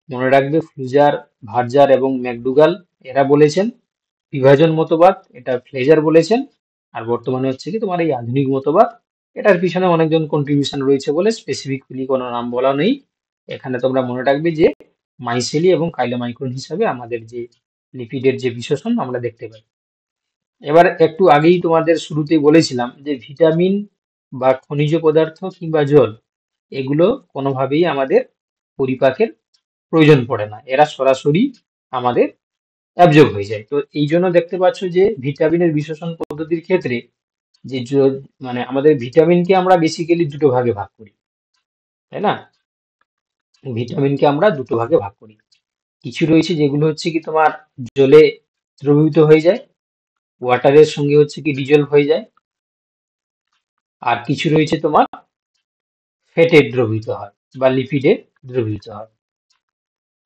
মনে রাখবে ফ্লুজার, ভার্জার এবং ম্যাকডুগাল এরা বলেছেন। বিভাজন মতবাদ, এটা ফ্লেজার বলেছেন। আর বর্তমানে হচ্ছে কি তোমার এই আধুনিক মতবাদ, এটার পিছনে অনেকজন কন্ট্রিবিউশন রয়েছে বলে স্পেসিফিকলি কোনো নাম বলা নেই। এখানে তোমরা মনে রাখবে যে মাইসেলি এবং কাইলোমাইক্রন হিসাবে আমাদের যে লিপিডের যে বিশেষণ আমরা দেখতে পাই। এবার একটু আগেই তোমাদের শুরুতেই বলেছিলাম যে ভিটামিন বা খনিজ পদার্থ কিংবা জল এগুলো কোনোভাবেই আমাদের পরিপাকের প্রয়োজন পড়ে না, এরা সরাসরি আমাদের অ্যাবজর্ব হয়ে যায়। তো এই জন্য দেখতে পাচ্ছ যে ভিটামিনের বিশেষণ পদ্ধতির ক্ষেত্রে যে মানে আমাদের ভিটামিনকে আমরা বেসিক্যালি দুটো ভাগে ভাগ করি, তাই না? ভিটামিনকে আমরা দুটো ভাগে ভাগ করি। কিছু রয়েছে যেগুলো হচ্ছে কি তোমার জলে দ্রবীভূত হয়ে যায়, ওয়াটারের সঙ্গে হচ্ছে কি ডিজলভ হয়ে যায়, আর কিছু রয়েছে তোমার ফ্যাটে দ্রবীভূত হয় বা লিপিডে দ্রবীভূত হয়।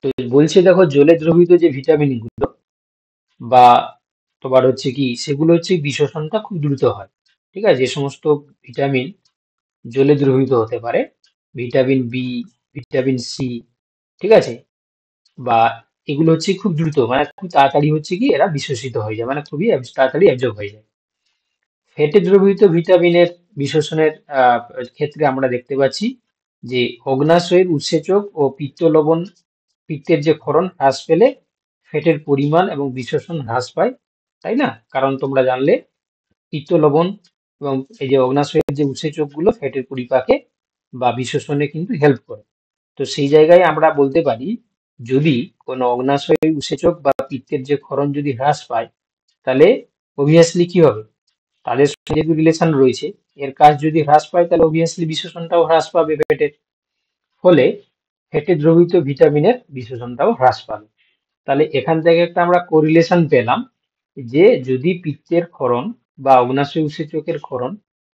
তো বলছে দেখো জলে দ্রবীভূত যে ভিটামিন গুলো বা তোমার হচ্ছে কি সেগুলো হচ্ছে বিশোষণটা খুব দ্রুত হয়। ঠিক আছে, যে সমস্ত ভিটামিন জলে দ্রবীভূত হতে পারে, ভিটামিন বি, ভিটামিন সি, ঠিক আছে, বা এগুলো হচ্ছে খুব দ্রুত মানে খুব তাড়াতাড়ি হচ্ছে কি এরা বিশোষিত হয়ে যায়, মানে খুবই তাড়াতাড়ি অ্যাবজর্ব হয়ে যায়। ফ্যাটে দ্রবীভূত ভিটামিনের বিশোষণের ক্ষেত্রে আমরা দেখতে পাচ্ছি যে অগ্ন্যাশয়ের উৎসেচক ও পিত্ত লবণ পিত্তের যে ক্ষরণ হ্রাস পেলে ফ্যাটের পরিমাণ এবং বিশোষণ হ্রাস পায়, তাই না? কারণ তোমরা জানলে পিত্ত লবণ এবং এই যে অগ্ন্যাশয়ের যে উৎসেচকগুলো ফ্যাটের পরিপাকে বা বিশোষণে কিন্তু হেল্প করে। তো সেই জায়গায় আমরা বলতে পারি যদি কোনো অগ্ন্যাশয় উৎসেচক বা পিত্তের যে ক্ষরণ যদি হ্রাস পায় তাহলে অবভিয়াসলি কি হবে, তাদের সঙ্গে যেহেতু রিলেশন রয়েছে, এর কাজ যদি হ্রাস পায় তাহলে অবভিয়াসলি বিশোষণটাও হ্রাস পাবে ফ্যাটের, ফলে ফ্যাটে দ্রবীভূত ভিটামিনের বিশোষণটাও হ্রাস পাবে। তাহলে এখান থেকে একটা আমরা কোরিলেশন পেলাম যে যদি পিত্তের ক্ষরণ বা অগ্ন্যাশয় উৎসেচকের ক্ষরণ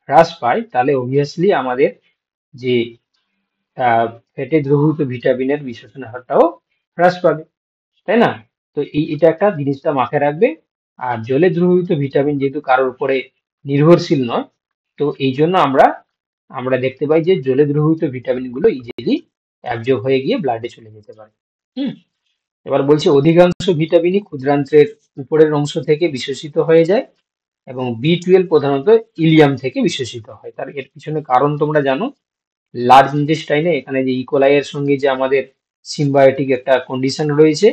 হ্রাস পায় তাহলে অবভিয়াসলি আমাদের যে ফ্যাটে দ্রবীভূত ভিটামিনের বিশোষণের হারটাও হ্রাস পাবে, তাই না? তো এটা একটা জিনিসটা মাথায় রাখবে। আর জলে দ্রবীভূত ভিটামিন যেহেতু কারোর উপরে নির্ভরশীল নয়, তো এই জন্য আমরা আমরা দেখতে পাই যে জলে দ্রবীভূত ভিটামিন গুলো ইজিলি অ্যাবজর্ব হয়ে গিয়ে ব্লাডে চলে যেতে পারে। হুম। এবার বলছি অধিকাংশ ভিটামিনই ক্ষুদ্রান্ত্রের উপরের অংশ থেকে বিশোষিত হয়ে যায় এবং বি12 প্রধানত ইলিয়াম থেকে বিশোষিত হয়। তার এর পিছনে কারণ তোমরা জানো, লার্জ ইন্টেস্টাইনে এখানে যে ইকোলাই এর সঙ্গে যে আমাদের সিম্বায়োটিক একটা কন্ডিশন রয়েছে,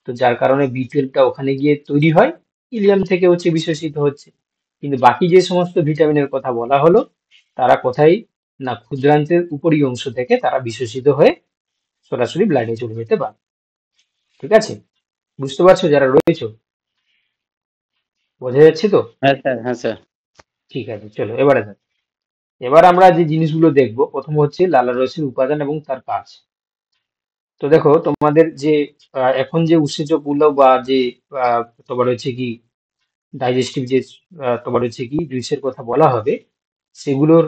তো যার কারণে বি12টা ওখানে গিয়ে তৈরি হয়, ইলিয়াম থেকে হচ্ছে বিশোষিত হচ্ছে। কিন্তু বাকি যে সমস্ত ভিটামিনের কথা বলা হলো তারা কোথায় না ক্ষুদ্রান্ত্রের উপরি অংশ থেকে তারা বিশোষিত হয়ে সরাসরি ব্লাডে চলে যেতে পারে। ঠিক আছে, বুঝতে পারছো যারা রয়েছে? বোঝা যাচ্ছে তো? হ্যাঁ স্যার, হ্যাঁ স্যার। ঠিক আছে, চলো এবারে দেখো। এবার আমরা যে জিনিসগুলো দেখবো প্রথম হচ্ছে লালারসের উপাদান এবং তার কাজ। তো দেখো তোমাদের যে এখন যে উৎসেচক গুলো বা যে তোমার হচ্ছে কি ডাইজেস্টিভ যে তোমার হচ্ছে কি জুইসের কথা বলা হবে সেগুলোর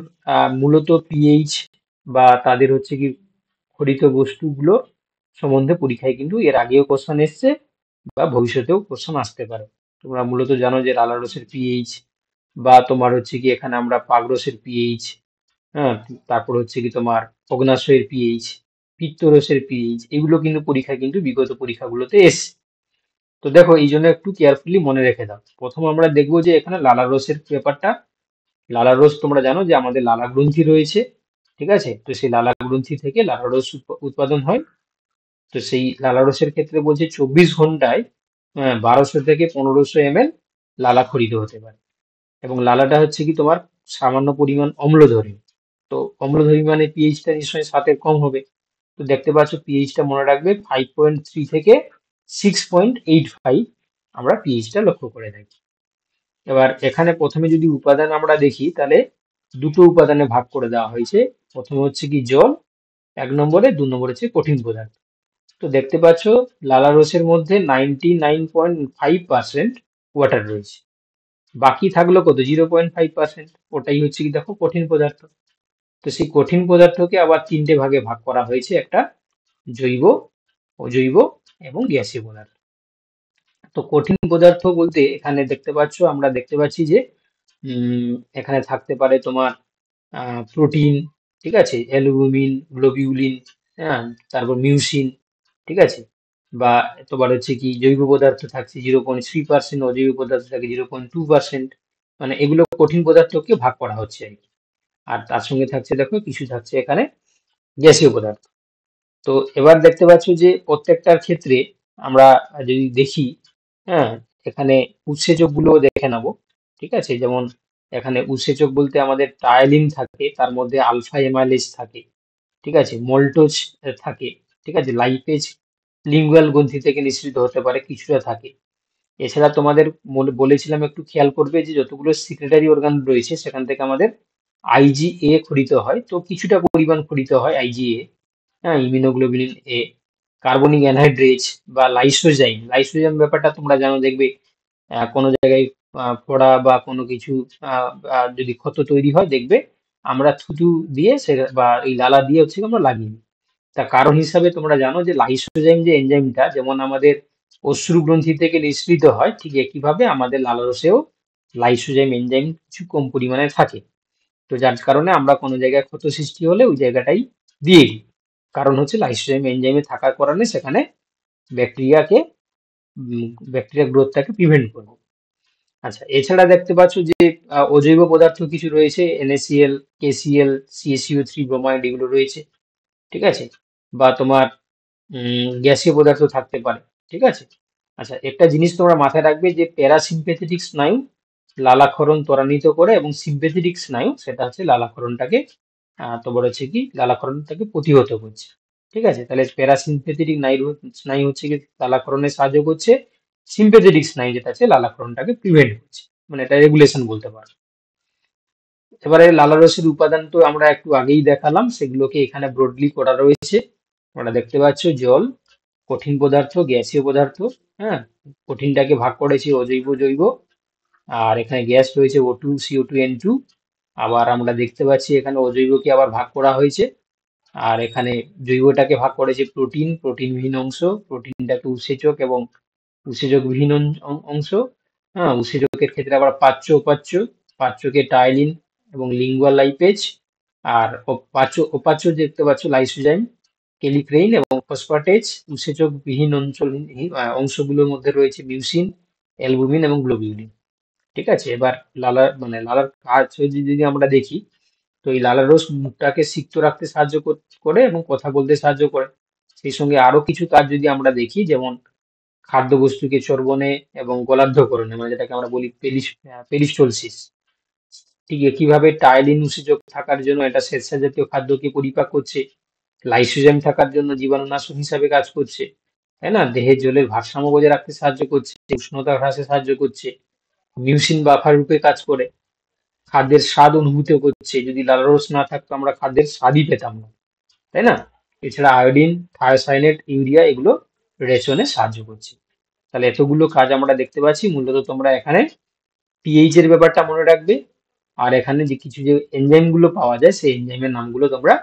মূলত পিএইচ বা তাদের হচ্ছে কি খরিত বস্তুগুলো সম্বন্ধে পরীক্ষায় কিন্তু এর আগেও কোশ্চেন এসছে বা ভবিষ্যতেও কোশ্চেন আসতে পারে। তোমরা মূলত জানো যে লালারসের পিএইচ বা তোমার হচ্ছে কি এখানে আমরা পাগরসের পিএইচ, হ্যাঁ, তারপর হচ্ছে কি তোমার অগ্ন্যাশয়ের পিএইচ, পিত্তরসের পিএইচ, এগুলো কিন্তু পরীক্ষায় কিন্তু বিগত পরীক্ষাগুলোতে এসছে। তো দেখো এই জন্য একটু কেয়ারফুলি মনে রেখে দাও। প্রথম আমরা দেখবো যে এখানে লালারসের ব্যাপারটা। লালারস তোমরা জানো যে আমাদের লালা গ্রন্থি রয়েছে, ঠিক আছে, তো সেই লালা গ্রন্থি থেকে লালারস উৎপাদন হয়। তো সেই লালারসের ক্ষেত্রে বলছে 24 ঘন্টায় 1200 থেকে 1500 ml লালা খরিত হতে পারে এবং লালাটা হচ্ছে কি তোমার সামান্য পরিমাণ অম্লধর্মী। তো অম্লধর্মী মানে পিএইচটা নিশ্চয়ই 7-এর কম হবে। তো দেখতে পাচ্ছ পিএইচটা মনে রাখবে 5.3 থেকে 6.85 আমরা পিএইচটা লক্ষ্য করে থাকি। এবার এখানে প্রথমে যদি উপাদান আমরা দেখি তাহলে দুটো উপাদানে ভাগ করে দেওয়া হয়েছে। প্রথমে হচ্ছে কি জল 1 নম্বরে, 2 নম্বরে হচ্ছে কঠিন পদার্থ। তো দেখতে পাচ্ছ লালারসের মধ্যে 99.5% ওয়াটার রয়েছে, বাকি থাকলো কত 0.5%, ওটাই হচ্ছে কি দেখো কঠিন পদার্থ। তো সেই কঠিন পদার্থকে আবার 3টে ভাগে ভাগ করা হয়েছে, একটা জৈব, অজৈব এবং গ্যাসীয় পদার্থ। তো কঠিন পদার্থ বলতে এখানে দেখতে পাচ্ছ আমরা দেখতে পাচ্ছি যে এখানে থাকতে পারে তোমার প্রোটিন, ঠিক আছে, অ্যালবুমিন, গ্লোবিউলিন, হ্যাঁ, তারপর মিউসিন, ঠিক আছে, বা তোমার হচ্ছে কি জৈব পদার্থ থাকছে 0.3%, অজৈব পদার্থ থাকে 0.2%, মানে এগুলো কঠিন পদার্থকে ভাগ করা হচ্ছে আর কি। আর তার সঙ্গে থাকছে দেখো কিছু থাকছে এখানে গ্যাসীয় পদার্থ। তো এবার দেখতে পাচ্ছ যে প্রত্যেকটার ক্ষেত্রে আমরা যদি দেখি, হ্যাঁ, এখানে উৎসেচক গুলো দেখে নেব। ঠিক আছে, যেমন এখানে উৎসেচক বলতে আমাদের টায়ালিন থাকে, তার মধ্যে আলফা এমাইলেজ থাকে, ঠিক আছে, মল্টোজ থাকে, ঠিক আছে, লাইপেজ লিঙ্গুয়াল গ্রন্থি থেকে নিঃসৃত হতে পারে, কিছুটা থাকে। এছাড়া তোমাদের বলেছিলাম একটু খেয়াল করবে যে যতগুলো সিক্রেটারি অর্গান রয়েছে সেখান থেকে আমাদের আইজিএ খরিত হয়, তো কিছুটা পরিমাণ খরিত হয় আইজিএ, হ্যাঁ, ইমিউনোগ্লোবুলিন এ, কার্বনিক অ্যানহাইড্রেজ বা লাইসোজাইম। লাইসোজাইম ব্যাপারটা তোমরা জানো, দেখবে কোনো জায়গায় ফোড়া বা কোনো কিছু যদি ক্ষত তৈরি হয়, দেখবে আমরা থুতু দিয়ে সে বা এই লালা দিয়ে হচ্ছে আমরা লাগিয়ে দিই। তার কারণ হিসাবে তোমরা জানো যে লাইসোজাইম যে এনজাইমটা যেমন আমাদের অশ্রু গ্রন্থি থেকে নিঃসৃত হয়, ঠিক একইভাবে আমাদের লালারসেও লাইসোজাইম এনজাইম কিছু কম পরিমাণে থাকে। তো যার কারণে আমরা কোনো জায়গায় ক্ষত সৃষ্টি হলে ওই জায়গাটাই দিয়ে দিই। কারণ হচ্ছে লাইসোজাইম এনজাইমে থাকার কারণে সেখানে ব্যাকটেরিয়াকে ব্যাকটেরিয়া গ্রোথটাকে প্রিভেন্ট করবে। আচ্ছা, এছাড়া দেখতে পাচ্ছ যে অজৈব পদার্থ কিছু রয়েছে, NaCl, KCl, CaCO3 ব্রোমাইড, এগুলো রয়েছে, ঠিক আছে, বা তোমার গ্যাসীয় পদার্থ থাকতে পারে, ঠিক আছে। আচ্ছা, একটা জিনিস তোমরা মাথায় রাখবে যে প্যারাসিম্পেথেটিক স্নায়ু লালাক্ষরণ ত্বরান্বিত করে এবং সিম্পেথেটিক স্নায়ু সেটা হচ্ছে লালাক্ষরণটাকে তোমার হচ্ছে কি লালাক্ষরণটাকে প্রতিহত করছে, ঠিক আছে। তাহলে প্যারাসিম্পেথেটিক স্নায়ু হচ্ছে কি লালাক্ষরণে সাহায্য করছে, সিম্পেথেটিক স্নায়ু যেটা আছে লালাক্ষরণটাকে প্রিভেন্ট করছে, মানে এটা রেগুলেশন বলতে পারো। এবারে লালারসের উপাদান তো আমরা একটু আগেই দেখালাম, সেগুলোকে এখানে ব্রডলি করা রয়েছে। আমরা দেখতে পাচ্ছ জল, কঠিন পদার্থ, গ্যাসীয় পদার্থ, হ্যাঁ, কঠিনটাকে ভাগ করেছি অজৈব জৈব, আর এখানে গ্যাস রয়েছে O2 CO2 N2। আবার আমরা দেখতে পাচ্ছি এখানে অজৈবকে আবার ভাগ করা হয়েছে, আর এখানে জৈবটাকে ভাগ করেছে প্রোটিন, প্রোটিনবিহীন অংশ, প্রোটিনটাকে উৎসেচক এবং উৎসেচকবিহীন অংশ, হ্যাঁ, উৎসেচকের ক্ষেত্রে আবার পাচ্য উপাচ্য, পাচ্যকে টাইলিন এবং লিঙ্গুয়াল লাইপেজ, আর অপাচ্য দেখতে পাচ্ছ লাইসোজাইম, কেলিক্রেইন এবং ফসফেটেজ। উৎসেচকবিহীন অংশগুলোর মধ্যে রয়েছে মিউসিন, অ্যালবুমিন এবং গ্লোবিউলিন, ঠিক আছে। এবার লালার কাজ যদি আমরা দেখি, তো এই লালার রস মুখটাকে সিক্ত রাখতে সাহায্য করে এবং কথা বলতে সাহায্য করে। সেই সঙ্গে আরো কিছু কাজ যদি আমরা দেখি, যেমন খাদ্যবস্তুকে চর্বণে এবং গলার্ধকরণে, মানে যেটাকে আমরা বলি পেরিস্টোলসিস, ঠিক একইভাবে টাইলিন উৎসেচক থাকার জন্য এটা স্বেচ্ছা জাতীয় খাদ্যকে পরিপাক করছে, লাইসোজাইম থাকার জন্য জীবাণুনাশক হিসাবে কাজ করছে, তাই না, দেহের জলের ভারসাম্য বজায় রাখতে সাহায্য করছে, উষ্ণতা হ্রাসে সাহায্য করছে, মিউসিন বাফার রূপে কাজ করে, খাদ্যের স্বাদ অনুভূত করছে। যদি লালারস না থাকতো আমরা খাদ্যের স্বাদই পেতাম না, তাই না। এছাড়া আয়োডিন, থায়োসাইনেট, ইউরিয়া এগুলো রেচনে সাহায্য করছে। তাহলে এতগুলো কাজ আমরা দেখতে পাচ্ছি। মূলত তোমরা এখানে পিএইচ এর ব্যাপারটা মনে রাখবে, আর এখানে যে কিছু যে এনজাইম গুলো পাওয়া যায় সেই এনজাইমের নামগুলো তোমরা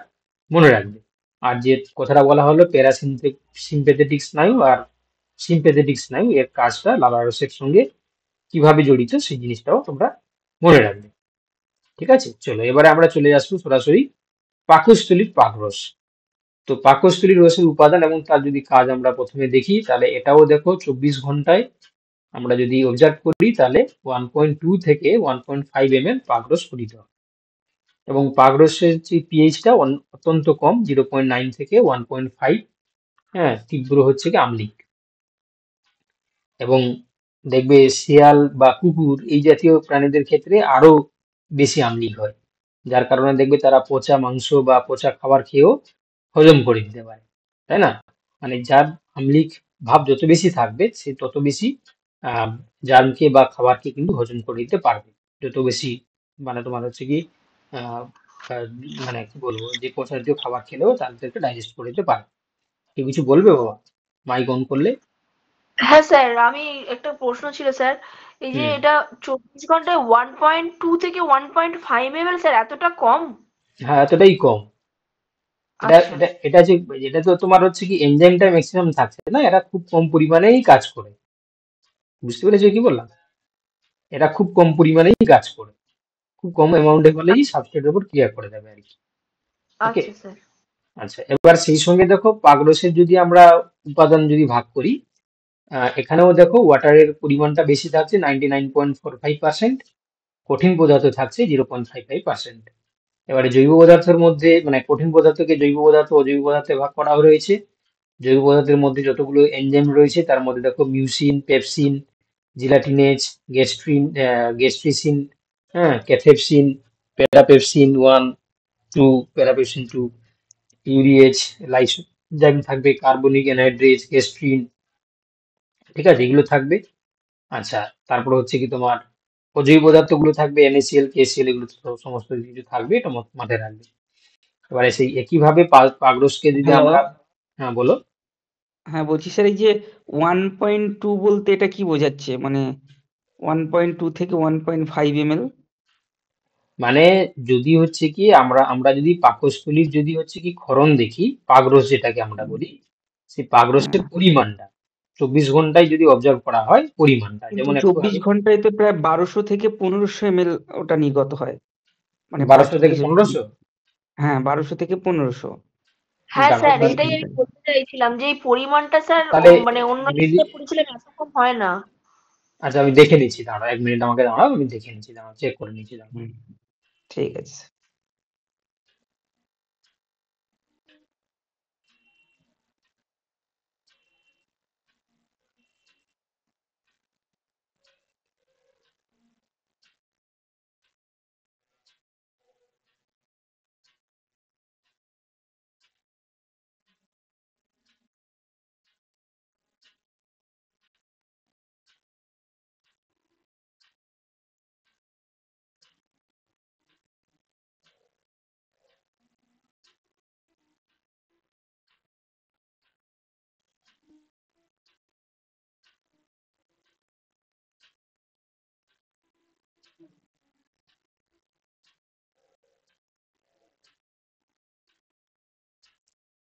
মনে রাখবে। আর যে কথাটা বলা হলো প্যারাসিম্পেথেটিক স্নায়ু আর সিম্পেথেটিক স্নায়ু, এর কাজটা লালারসের সঙ্গে কিভাবে জড়িত সেই জিনিসটাও তোমরা মনে রাখবে, ঠিক আছে। চলো এবারে আমরা চলে আসবো সরাসরি পাকস্থলীর পাকরস। তো পাকস্থলীর রসের উপাদান এবং তার যদি কাজ আমরা প্রথমে দেখি, তাহলে এটাও দেখো 24 ঘন্টায় আমরা যদি অবজার্ভ করি তাহলে 1.2 থেকে 1.5 ml পাকরস খরিত হয়, এবং পাকরসের যে পিএইচটা অত্যন্ত কম, 0.9 থেকে 1.5, হ্যাঁ, তীব্র হচ্ছে কি আম্লিক। এবং দেখবে শিয়াল বা কুকুর এই জাতীয় প্রাণীদের ক্ষেত্রে আরো বেশি আম্লিক হয়, যার কারণে দেখবে তারা পচা মাংস বা পচা খাবার খেয়েও হজম করে দিতে পারে, তাই না। মানে যার আম্লিক ভাব যত বেশি থাকবে সে তত বেশি আহ জার্মকে বা খাবারকে কিন্তু হজম করে দিতে পারবে, যত বেশি মানে তোমার হচ্ছে কি আহ আহ, মানে কি বলবো, যে পচা জাতীয় খাবার খেলেও তাদেরকে ডাইজেস্ট করে দিতে পারবে। কেউ কিছু বলবে বাবা, মাইক অন করলে? হ্যাঁ স্যার, আমি একটা প্রশ্ন ছিল স্যার, এই যে হুম, এটা 24 ঘন্টায় 1.2 থেকে 1.5 ml, স্যার এতটা কম? হ্যাঁ, এতটাই কম। এটা আচ্ছা। এটা এটা যে এটা তো তোমার হচ্ছে কি এনজাইমটা ম্যাক্সিমাম থাকছে না, এরা খুব কম পরিমাণেই কাজ করে। বুঝতে পেরেছো কি বললাম? এরা খুব কম পরিমাণেই কাজ করে, খুব কম অ্যামাউন্টে হলেই সাবস্ট্রেটের উপর ক্রিয়া করে দেবে আর কি। ওকে। আচ্ছা স্যার। আচ্ছা, এবার সেই সঙ্গে দেখো পাকরসের যদি আমরা উপাদান যদি ভাগ করি, এখানেও দেখো ওয়াটারের পরিমাণটা বেশি থাকছে 99.45%, কঠিন পদার্থ থাকছে 0.55%। এবারে জৈব পদার্থের মধ্যে মানে কঠিন পদার্থকে জৈব পদার্থ অজৈব পদার্থে ভাগ করা রয়েছে। জৈব পদার্থের মধ্যে যতগুলো এনজাইম রয়েছে তার মধ্যে দেখো মিউসিন, পেপসিন, জিলাটিনেজ, গ্যাস্ট্রিসিন, হ্যাঁ, ক্যাথেপসিন, প্যারাপেপসিন 1, 2, প্যারাপেপসিন 2, ইউরিয়েজ, লাইসোজাইম থাকবে, কার্বনিক অ্যানহাইড্রেজ, গ্যাস্ট্রিন, ঠিক আছে, এগুলো থাকবে। আচ্ছা, তারপর হচ্ছে কি তোমার অজৈব পদার্থগুলো থাকবে, NaCl, KCl, এগুলো তো সমস্ত কিছু থাকবে, এটা মাথায় রাখবে। এবারে সেই একইভাবে পাগ্রসকে যদি হ্যালো, আমরা, হ্যাঁ বলো। হ্যাঁ বলছি স্যার, এই যে 1.2 বলতে এটা কি বোঝাচ্ছে? মানে 1.2 থেকে 1.5 ml? মানে যদি হচ্ছে কি আমরা আমরা যদি পাকস্থলীর যদি হচ্ছে কি ক্ষরণ দেখি, পাগ্রস যেটাকে আমরা বলি, সেই পাগ্রসের হ্যাঁ, পরিমাণটা 24 ঘন্টায় যদি অবজার্ভ করা হয় পরিমাণটা, কিন্তু যেমন একটু 24 আগে ঘন্টায় তো প্রায় 1200 থেকে 1500 ml ওটা নির্গত হয়, মানে 1200 থেকে কিছু। 1500। হ্যাঁ, 1200 থেকে 1500। হ্যাঁ দাঁড়াও স্যার, তাহলে এটাই আমি বলতে চাইছিলাম যে এই পরিমাণটা স্যার তাহলে মানে অন্য তুমি জায়গায় পড়েছিলাম এত কম হয় না। আচ্ছা আমি দেখে নিচ্ছি, দাঁড়াও 1 মিনিট আমাকে দাঁড়াও, আমি দেখে নিচ্ছি, দাঁড়াও চেক করে নিচ্ছি, দাঁড়াও। হুম, ঠিক আছে।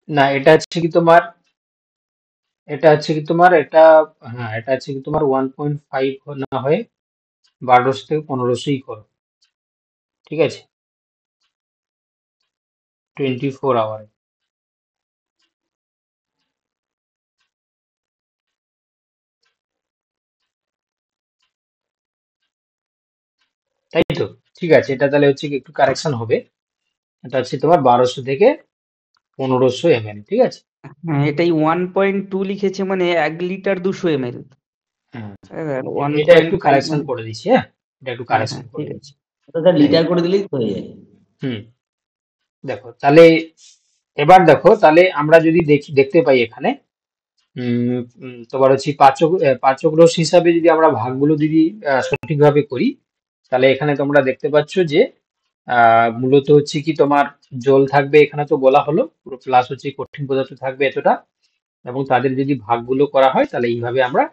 না, এটা হচ্ছে কি তোমার, এটা হচ্ছে কি তোমার এটা, হ্যাঁ এটা হচ্ছে কি তোমার 1.5 না হয়ে 1200 থেকে 1500ই করো, ঠিক আছে, 24 আওয়ারে। তাই তো, ঠিক আছে, এটা তাহলে হচ্ছে কি একটু কারেকশন হবে, এটা হচ্ছে তোমার 1200 থেকে 1500 ml, ঠিক আছে। হ্যাঁ, এটাই 1.2 লিখেছে, মানে 1 লিটার 200 ml। হ্যাঁ, এটা একটু 1.5 কারেকশন মানে, করে দিচ্ছি, হ্যাঁ, এটা একটু হ্যাঁ হ্যাঁ কারেকশন করে ঠিক আছে। দিচ্ছি। ওটা স্যার দেখো, লিটার করে দিলেই তো হয়ে যায়। হুম, দেখো তাহলে, এবার দেখো তাহলে আমরা যদি দেখতে পাই এখানে, তোমার হচ্ছে পাচক রস হিসাবে যদি আমরা ভাগগুলো যদি সঠিকভাবে করি, তাহলে এখানে তোমরা দেখতে পাচ্ছ যে মূলত হচ্ছে কি তোমার জল থাকবে, এখানে তো বলা হলো, প্লাস হচ্ছে কঠিন পদার্থ থাকবে এতটা, এবং তাদের যদি ভাগগুলো করা হয় তাহলে এইভাবে আমরা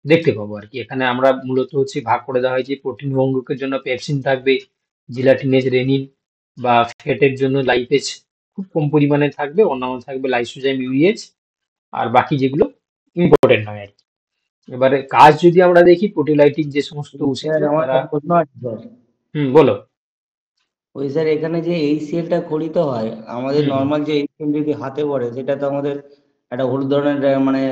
দেখতে পাবো আর কি। এখানে আমরা মূলত হচ্ছে ভাগ করে দেওয়া হয় যে প্রোটিন ভঙ্গকের জন্য পেপসিন থাকবে, জিলাটিনেজ, রেনিন, বা ফ্যাটের জন্য লাইপেজ খুব কম পরিমাণে থাকবে, অন্যান্য থাকবে লাইসোজাইম, ইউরিয়েজ, আর বাকি যেগুলো ইম্পর্টেন্ট নয় আর কি। এবারে কাজ যদি আমরা দেখি, প্রোটিলাইটিক যে সমস্ত স্যার উৎসেচক আমার তারা, একটা প্রশ্ন আছে স্যার। বলো। ওই স্যার এখানে যে HCl-টা খড়িতে হয়, আমাদের হুম হুম নর্মাল যে HCl যদি হাতে পড়ে সেটা তো আমাদের একটা হলুদ ধরনের মানে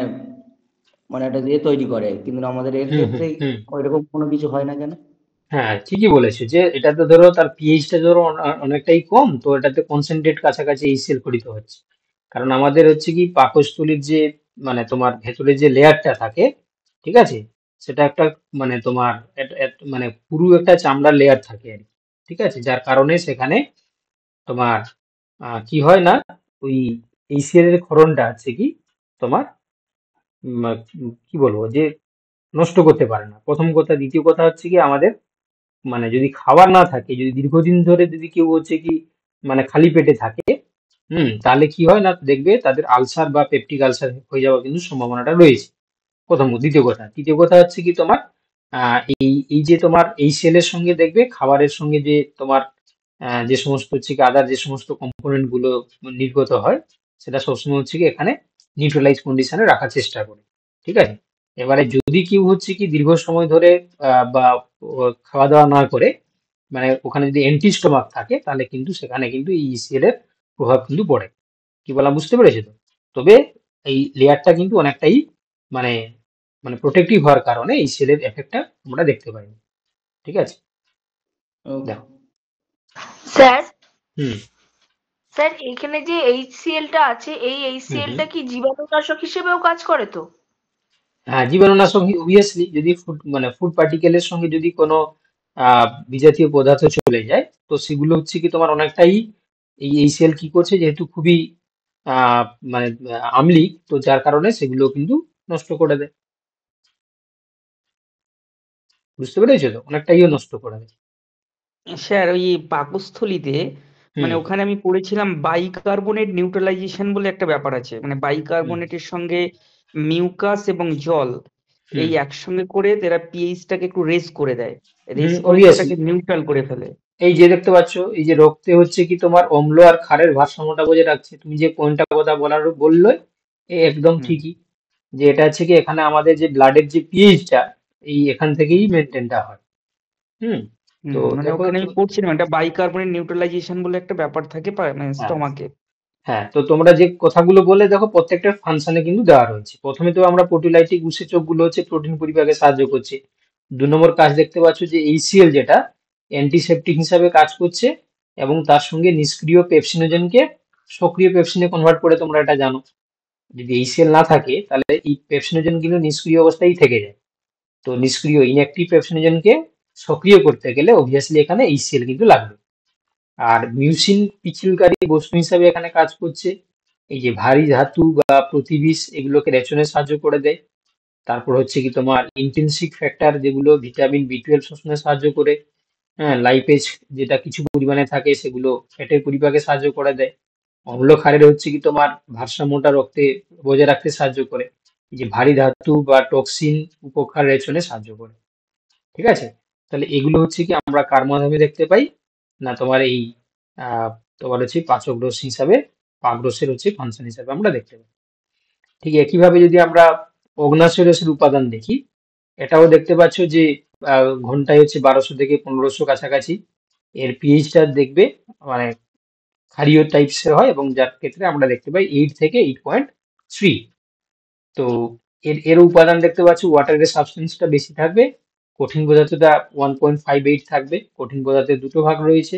মানে একটা ইয়ে তৈরি করে, কিন্তু আমাদের এর হুম হুম ক্ষেত্রে হুম ওইরকম কোনো কিছু হয় না কেন? হ্যাঁ, ঠিকই বলেছো যে এটাতে ধরো তার পিএইচটা ধরো অনেকটাই কম, তো এটাতে কনসেন্ট্রেট কাছাকাছি এইচসিএল খরিত হচ্ছে। কারণ আমাদের হচ্ছে কি পাকস্থলীর যে মানে তোমার ভেতরে যে লেয়ারটা থাকে, ঠিক আছে, সেটা একটা মানে তোমার মানে পুরো একটা চামড়ার লেয়ার থাকে আর কি, ঠিক আছে, যার কারণে সেখানে তোমার কি হয় না, ওই এইচসিএল এর ক্ষরণটা আছে কি তোমার, কি বলবো যে নষ্ট করতে পারে না, প্রথম কথা। দ্বিতীয় কথা হচ্ছে কি আমাদের মানে যদি খাবার না থাকে, যদি দীর্ঘদিন ধরে যদি কেউ হচ্ছে কি মানে খালি পেটে থাকে, তাহলে কি হয় না, দেখবে তাদের আলসার বা পেপটিক আলসার হয়ে যাওয়ার কিন্তু সম্ভাবনাটা রয়েছে, প্রথম। দ্বিতীয় কথা, তৃতীয় কথা হচ্ছে কি তোমার এই এই যে তোমার এই সেলের সঙ্গে দেখবে খাবারের সঙ্গে যে তোমার যে সমস্ত হচ্ছে কি আদার যে সমস্ত কম্পোনেন্ট গুলো নির্গত হয়, সেটা সবসময় হচ্ছে কি এখানে নিউট্রালাইজ কন্ডিশনে রাখার চেষ্টা করে, ঠিক আছে। এবারে যদি কেউ হচ্ছে কি দীর্ঘ সময় ধরে বা খাওয়া দাওয়া না করে, মানে ওখানে যদি এমটি স্টমাক থাকে, তাহলে কিন্তু সেখানে কিন্তু এই ইসিএল এর প্রভাব কিন্তু পড়ে। কি বলা বুঝতে পেরেছো তো? তবে এই লেয়ারটা কিন্তু অনেকটাই মানে মানে প্রোটেক্টিভ হওয়ার কারণে এই সেলের এফেক্টটা আমরা দেখতে পাই না, ঠিক আছে। ওকে। দেখো, স্যার হুম স্যার এখানে যে HCl টা আছে এই HCl টা কি জীবাণুনাশক হিসেবেও কাজ করে তো? হ্যাঁ, জীবাণুনাশক অবভিয়াসলি যদি ফুড পার্টিকেলের সঙ্গে যদি কোনো বিজাতীয় পদার্থ চলে যায়, তো সেগুলো হচ্ছে কি তোমার অনেকটাই এই সেল কি করছে, যেহেতু খুবই আহ মানে আম্লিক, তো যার কারণে সেগুলো কিন্তু নষ্ট করে দেয়। বুঝতে পেরেছো তো, অনেকটাইও নষ্ট করে দেয়। স্যার ওই পাকস্থলীতে মানে হুম ওখানে আমি পড়েছিলাম বাইকার্বনেট নিউট্রালাইজেশন বলে একটা ব্যাপার আছে, মানে হুম বাইকার্বনেটের সঙ্গে মিউকাস এবং জল এই হুম একসঙ্গে করে এরা পিএইচটাকে একটু রেজ করে দেয়, রেজ করে দিয়ে অবভিয়াসলি ওটাকে নিউট্রাল করে ফেলে। এই যে দেখতে পাচ্ছ, এই যে রক্তে হচ্ছে কি তোমার অম্ল আর ক্ষারের ভারসাম্যটা বজায় রাখছে। তুমি যে পয়েন্টটা কথা বললে একদম হুম ঠিকই, যে এটা হচ্ছে কি এখানে আমাদের যে ব্লাডের যে পিএইচটা এই এখান থেকেই মেনটেনটা হয়। হুম তো মানে দেখো ওখানে তো, আমি পড়ছিলাম একটা বাইকার্বনেট নিউট্রালাইজেশন বলে একটা ব্যাপার থাকে মানে হ্যাঁ স্টমাকে। হ্যাঁ, তো তোমরা যে কথাগুলো বলে দেখো প্রত্যেকটার ফাংশনে কিন্তু দেওয়া রয়েছে। প্রথমে তো আমরা প্রোটিওলাইটিক উৎসেচক গুলো হচ্ছে প্রোটিন পরিপাকে সাহায্য করছে। 2 নম্বর কাজ দেখতে পাচ্ছ যে এইচসিএল যেটা অ্যান্টিসেপটিক হিসাবে কাজ করছে, এবং তার সঙ্গে নিষ্ক্রিয় পেপসিনোজেনকে সক্রিয় পেপসিনে কনভার্ট করে, তোমরা এটা জানো। যদি এইচসিএল না থাকে তাহলে এই পেপসিনোজেন কিন্তু নিষ্ক্রিয় অবস্থায় থেকে যায়। তো নিষ্ক্রিয় ইনঅ্যাক্টিভ পেপসিনোজেনকে সক্রিয় করতে গেলে অবভিয়াসলি এখানে এইচসিএল কিন্তু লাগবে। আর মিউসিন পিচ্ছিলকারী বস্তু হিসাবে এখানে কাজ করছে। এই যে ভারী ধাতু বা প্রতিবিষ এগুলোকে রেচনে সাহায্য করে দেয়। তারপর হচ্ছে কি তোমার ইন্ট্রিনসিক ফ্যাক্টর যেগুলো ভিটামিন B12 শোষণে সাহায্য করে। হ্যাঁ, লাইপেজ যেটা কিছু পরিমাণে থাকে সেগুলো ফ্যাটের পরিপাকে সাহায্য করে দেয়। অম্ল ক্ষারের হচ্ছে কি তোমার ভারসাম্যটা রক্তে বজায় রাখতে সাহায্য করে। এই যে ভারী ধাতু বা টক্সিন উপক্ষার রেচনে সাহায্য করে। ঠিক আছে, তাহলে এগুলো হচ্ছে কি আমরা কার মাধ্যমে দেখতে পাই, না তোমার এই আহ তোমার হচ্ছে পাচক রস হিসাবে, পাকরসের হচ্ছে ফাংশন হিসাবে আমরা দেখতে পাই। ঠিক একইভাবে যদি আমরা অগ্ন্যাশয় রসের উপাদান দেখি, এটাও দেখতে পাচ্ছ যে ঘন্টায় হচ্ছে 1200 থেকে 1500 কাছাকাছি। এর পিএইচটা দেখবে মানে ক্ষারীয় টাইপসের হয়, এবং যার ক্ষেত্রে আমরা দেখতে পাই 8 থেকে 8.3। তো এর উপাদান দেখতে পাচ্ছি ওয়াটারের সাবস্টেন্সটা বেশি থাকবে, কঠিন পদার্থটা 1.58 থাকবে। কঠিন পদার্থের দুটো ভাগ রয়েছে,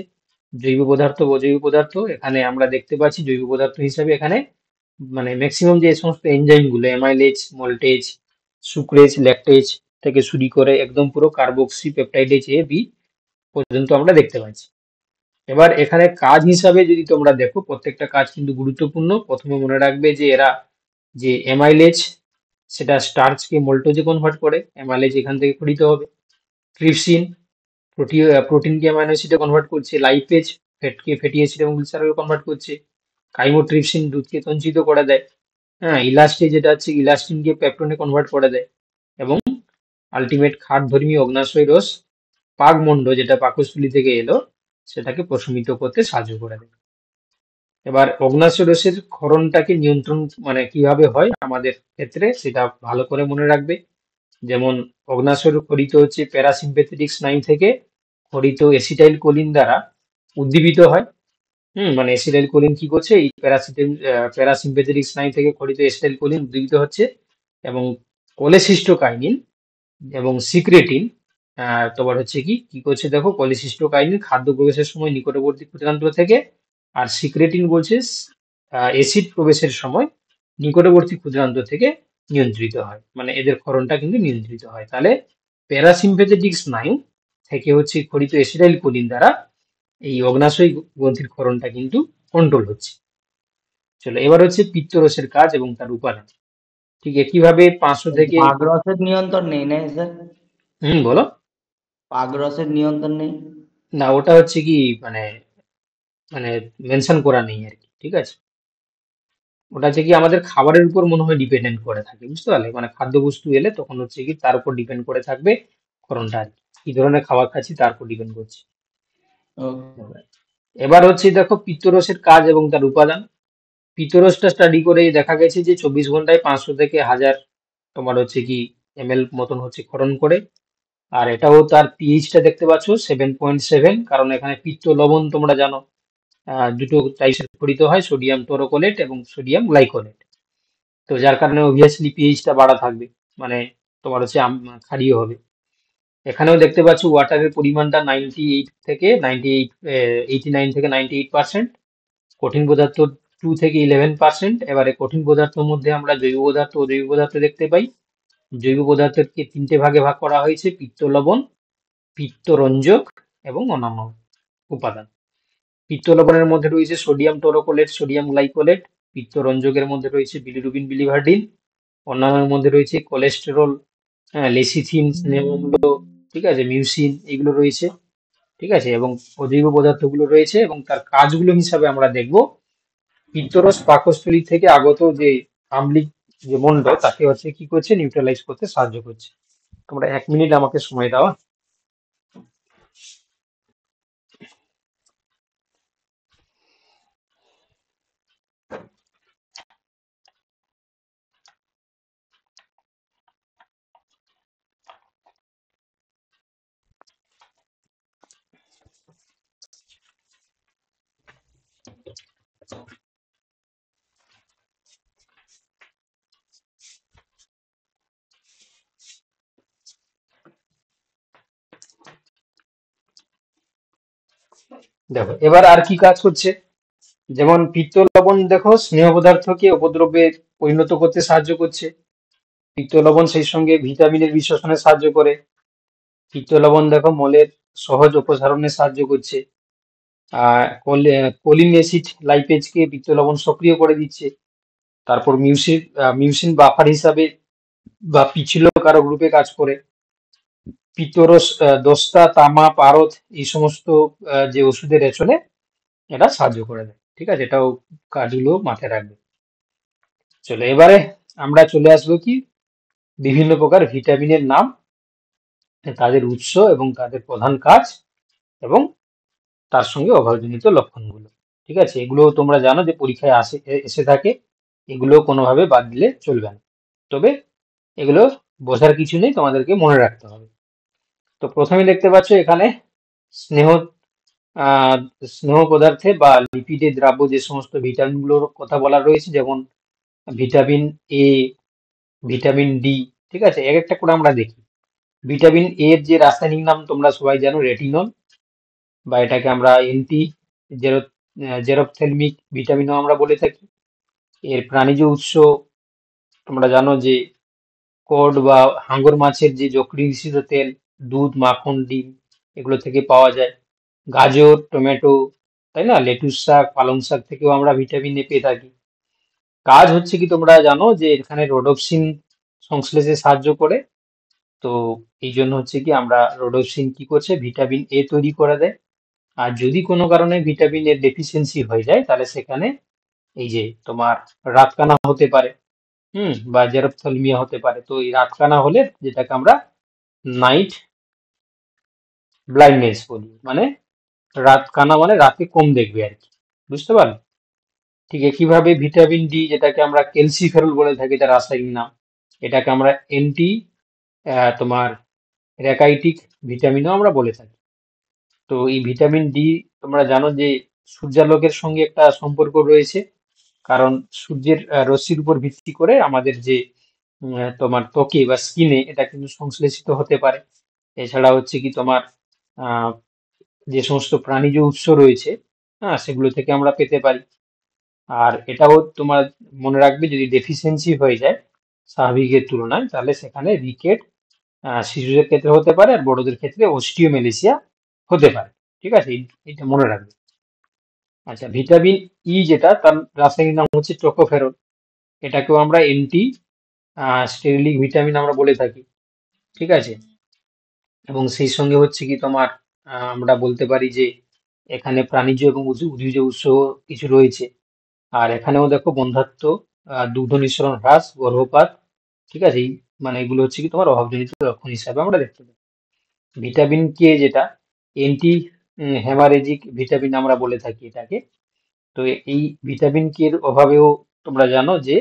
জৈব পদার্থ ও অজৈব পদার্থ। এখানে আমরা দেখতে পাচ্ছি জৈব পদার্থ হিসাবে এখানে মানে ম্যাক্সিমাম যে সমস্ত এনজাইম গুলো অ্যামাইলেজ, মল্টেজ, সুক্রেজ, ল্যাকটেজ থেকে শুরু করে একদম পুরো কার্বক্সি পেপটাইডেজ A B পর্যন্ত আমরা দেখতে পাচ্ছি। এবার এখানে কাজ হিসাবে যদি তোমরা দেখো, প্রত্যেকটা কাজ কিন্তু গুরুত্বপূর্ণ। প্রথমে মনে রাখবে যে এরা যে অ্যামাইলেজ সেটা স্টার্চকে মোল্টোজে কনভার্ট করে, অ্যামাইলেজ এখান থেকে খরিত হবে। ট্রিপসিন প্রোটিনকে অ্যামাইনো অ্যাসিডে কনভার্ট করছে। লাইপেজ ফ্যাটকে ফ্যাটি অ্যাসিড এবং গ্লিসারলে কনভার্ট করছে। কাইমোট্রিপসিন দুধকে সঞ্চিত করে দেয়। হ্যাঁ, ইলাস্টে যেটা হচ্ছে ইলাস্টিনকে পেপটনে কনভার্ট করে দেয়। এবং আলটিমেট ক্ষারধর্মী অগ্ন্যাশয় রস পাকমণ্ড যেটা পাকস্থলী থেকে এলো সেটাকে প্রশমিত করতে সাহায্য করে দেয়। এবার অগ্ন্যাশয় রসের ক্ষরণটাকে নিয়ন্ত্রণ মানে কিভাবে হয় আমাদের ক্ষেত্রে সেটা ভালো করে মনে রাখবে। যেমন অগ্ন্যাশয় খরিত হচ্ছে প্যারাসিম্পেথেটিক স্নায়ু থেকে খরিত এসিটাইল কোলিন দ্বারা উদ্দীপিত হয়। মানে এসিটাইল কোলিন কি করছে, এই প্যারাসিম্পেথেটিক স্নায়ু থেকে খরিত এসিটাইল কোলিন উদ্দীপিত হচ্ছে, এবং কোলেসিস্টোকাইনিন এবং সিক্রেটিন তোমার হচ্ছে কি কি করছে দেখো, কোলেসিস্টোকাইনিন খাদ্য প্রবেশের সময় নিকটবর্তী ক্ষুদ্রান্ত থেকে, আর সিক্রেটিন বলছে অ্যাসিড প্রবেশের সময় নিকটবর্তী ক্ষুদ্রান্ত থেকে নিয়ন্ত্রিত হয়। মানে এদের ক্ষরণটা কিন্তু নিয়ন্ত্রিত হয়। তাহলে প্যারাসিম্পেথেটিক স্নায়ু থেকে হচ্ছে খরিত এসিটাইল কোলিন দ্বারা এই অগ্ন্যাশয় গ্রন্থির ক্ষরণটা কিন্তু কন্ট্রোল হচ্ছে। চলো এবার হচ্ছে পিত্তরসের কাজ এবং তার উপাদান। ঠিক একইভাবে 500 থেকে পাগরসের নিয়ন্ত্রণ নেই না স্যার? বলো। পাগরসের নিয়ন্ত্রণ নেই? না, ওটা হচ্ছে কি মানে মানে মেনশন করা নেই আর কি। ঠিক আছে, ওটা হচ্ছে কি আমাদের খাবারের উপর মনে হয় ডিপেন্ডেন্ট করে থাকে, বুঝতে পারলে? মানে খাদ্যবস্তু এলে তখন হচ্ছে কি তার উপর ডিপেন্ড করে থাকবে করণটা আর কি। কি ধরনের খাবার খাচ্ছি তার উপর ডিপেন্ড করছে। ওকে। এবার হচ্ছে দেখো পিত্তরসের কাজ এবং তার উপাদান। পিত্তরসটা স্টাডি করে দেখা গেছে যে 24 ঘন্টায় 500 থেকে 1000 তোমার হচ্ছে কি ml মতন হচ্ছে ক্ষরণ করে। আর এটাও তার পিএইচটা দেখতে পাচ্ছ 7.7, কারণ এখানে পিত্ত লবণ তোমরা জানো দুটো টাইপের খরিত হয়, সোডিয়াম টোরোকোলেট এবং সোডিয়াম গ্লাইকোলেট। তো যার কারণে অবভিয়াসলি পিএইচটা বাড়া থাকবে, মানে তোমার হচ্ছে ক্ষারীয় হবে। এখানেও দেখতে পাচ্ছ ওয়াটারের পরিমাণটা 98 থেকে 89 থেকে 98%, কঠিন পদার্থ 2 থেকে 11%। এবারে কঠিন পদার্থের মধ্যে আমরা জৈব পদার্থ ও অজৈব পদার্থ দেখতে পাই। জৈব পদার্থকে 3টে ভাগে ভাগ করা হয়েছে: পিত্ত লবণ, পিত্ত রঞ্জক এবং অন্যান্য উপাদান। পিত্ত লবণের মধ্যে রয়েছে সোডিয়াম টোরোকোলেট, সোডিয়াম গ্লাইকোলেট। পিত্ত রঞ্জকের মধ্যে রয়েছে বিলিরুবিন, বিলিভার্ডিন। অন্যান্যের মধ্যে রয়েছে কোলেস্টেরল, লেসিথিন, স্নেহ অম্ল, ঠিক আছে, মিউসিন, এগুলো রয়েছে, ঠিক আছে। এবং অজৈব পদার্থগুলো রয়েছে, এবং তার কাজগুলো হিসাবে আমরা দেখব পিত্তরস পাকস্থলী থেকে আগত যে আম্লিক যে মন্ড, তাকে হচ্ছে কি করছে, নিউট্রালাইজ করতে সাহায্য করছে। তোমরা 1 মিনিট আমাকে সময় দাও। দেখো এবার আর কি কাজ করছে। যেমন পিত্ত লবণ দেখো স্নেহ পদার্থকে উপদ্রবে পরিণত করতে সাহায্য করছে। পিত্ত লবণ সেই সঙ্গে ভিটামিনের বিশ্লেষণে সাহায্য করে। পিত্ত লবণ দেখো মলের সহজ অপসারণে সাহায্য করছে। কোলিন অ্যাসিড লাইপেজকে পিত্ত লবণ সক্রিয় করে দিচ্ছে। তারপর মিউসিন বাফার হিসাবে বা পিচ্ছিল কারক রূপে কাজ করে। পিত্তরস দস্তা, তামা, পারদ, এই সমস্ত যে ওষুধের রেচনে এটা সাহায্য করে দেয়, ঠিক আছে। এটাও কাজগুলো মাথায় রাখবে। চলো এবারে আমরা চলে আসবো কি বিভিন্ন প্রকার ভিটামিনের নাম, তাদের উৎস এবং তাদের প্রধান কাজ, এবং তার সঙ্গে অভাবজনিত লক্ষণগুলো, ঠিক আছে। এগুলো তোমরা জানো যে পরীক্ষায় এসে থাকে, এগুলো কোনোভাবে বাদ দিলে চলবে না। তবে এগুলো বোঝার কিছু নেই, তোমাদেরকে মনে রাখতে হবে। তো প্রথমে দেখতে পাচ্ছ এখানে স্নেহ আহ স্নেহ পদার্থে বা লিপিডে দ্রাব্য যে সমস্ত ভিটামিনগুলোর কথা বলা রয়েছে, যেমন ভিটামিন এ, ভিটামিন ডি, ঠিক আছে। এক একটা করে আমরা দেখি। ভিটামিন এ এর যে রাসায়নিক নাম তোমরা সবাই জানো, রেটিনল, বা এটাকে আমরা জেরোথ্যালমিক ভিটামিনও আমরা বলে থাকি। এর প্রাণীজ উৎস তোমরা জানো যে কড বা হাঙ্গর মাছের যে যকৃৎ তেল, দুধ, মাখন, ডিম, এগুলো থেকে পাওয়া যায়। গাজর, টমেটো, তাই না, লেটুস শাক, পালং শাক থেকেও আমরা ভিটামিন এ পেয়ে থাকি। কাজ হচ্ছে কি তোমরা জানো যে এখানে রোডোপসিন সংশ্লেষে সাহায্য করে। তো এই জন্য হচ্ছে কি আমরা রোডোপসিন কি করছে, ভিটামিন এ তৈরি করে দেয়। আর যদি কোনো কারণে ভিটামিন এর ডেফিসিয়েন্সি হয়ে যায়, তাহলে সেখানে এই যে তোমার রাতকানা হতে পারে, বা জেরপ্থ্যালমিয়া হতে পারে। তো এই রাতকানা হলে যেটাকে আমরা নাইট ব্লাইন্ডনেস বলি, মানে রাতকানা মানে রাতে কম দেখবে আর কি, বুঝতে পারলে। ঠিক একইভাবে ভিটামিন ডি, যেটাকে আমরা ক্যালসিফেরল বলে থাকি, তার রাসায়নিক নাম, এটাকে আমরা তোমার র্যাকাইটিক ভিটামিনও আমরা বলে থাকি। তো এই ভিটামিন ডি তোমরা জানো যে সূর্যালোকের সঙ্গে একটা সম্পর্ক রয়েছে, কারণ সূর্যের রশ্মির উপর ভিত্তি করে আমাদের যে তোমার ত্বকে বা স্কিনে এটা কিন্তু সংশ্লেষিত হতে পারে। এছাড়া হচ্ছে কি তোমার আহ যে সমস্ত প্রাণীজ উৎস রয়েছে, হ্যাঁ, সেগুলো থেকে আমরা পেতে পারি। আর এটাও তোমার মনে রাখবে, যদি ডেফিসিয়েন্সি হয়ে যায় স্বাভাবিকের তুলনায়, তাহলে সেখানে রিকেট শিশুদের ক্ষেত্রে হতে পারে, আর বড়দের ক্ষেত্রে অস্টিওমেলেসিয়া হতে পারে, ঠিক আছে। এটা মনে রাখবে। আচ্ছা, ভিটামিন ই যেটা, তার রাসায়নিক নাম হচ্ছে টোকোফেরল। এটাকেও আমরা স্টেরিলিক ভিটামিন আমরা বলে থাকি, ঠিক আছে। এবং সেই সঙ্গে হচ্ছে কি তোমার আমরা বলতে পারি যে এখানে প্রাণীজ এবং উদ্ভিজ উৎস কিছু রয়েছে। আর এখানেও দেখো বন্ধ্যাত্ব, দুগ্ধ নিঃসরণ হ্রাস, গর্ভপাত, ঠিক আছে। মানে এগুলো হচ্ছে কি তোমার অভাবজনিত লক্ষণ হিসাবে আমরা দেখতে পাই। ভিটামিন কে যেটা অ্যান্টি হেমারেজিক ভিটামিন আমরা বলে থাকি এটাকে। তো এই ভিটামিন কে এর অভাবেও তোমরা জানো যে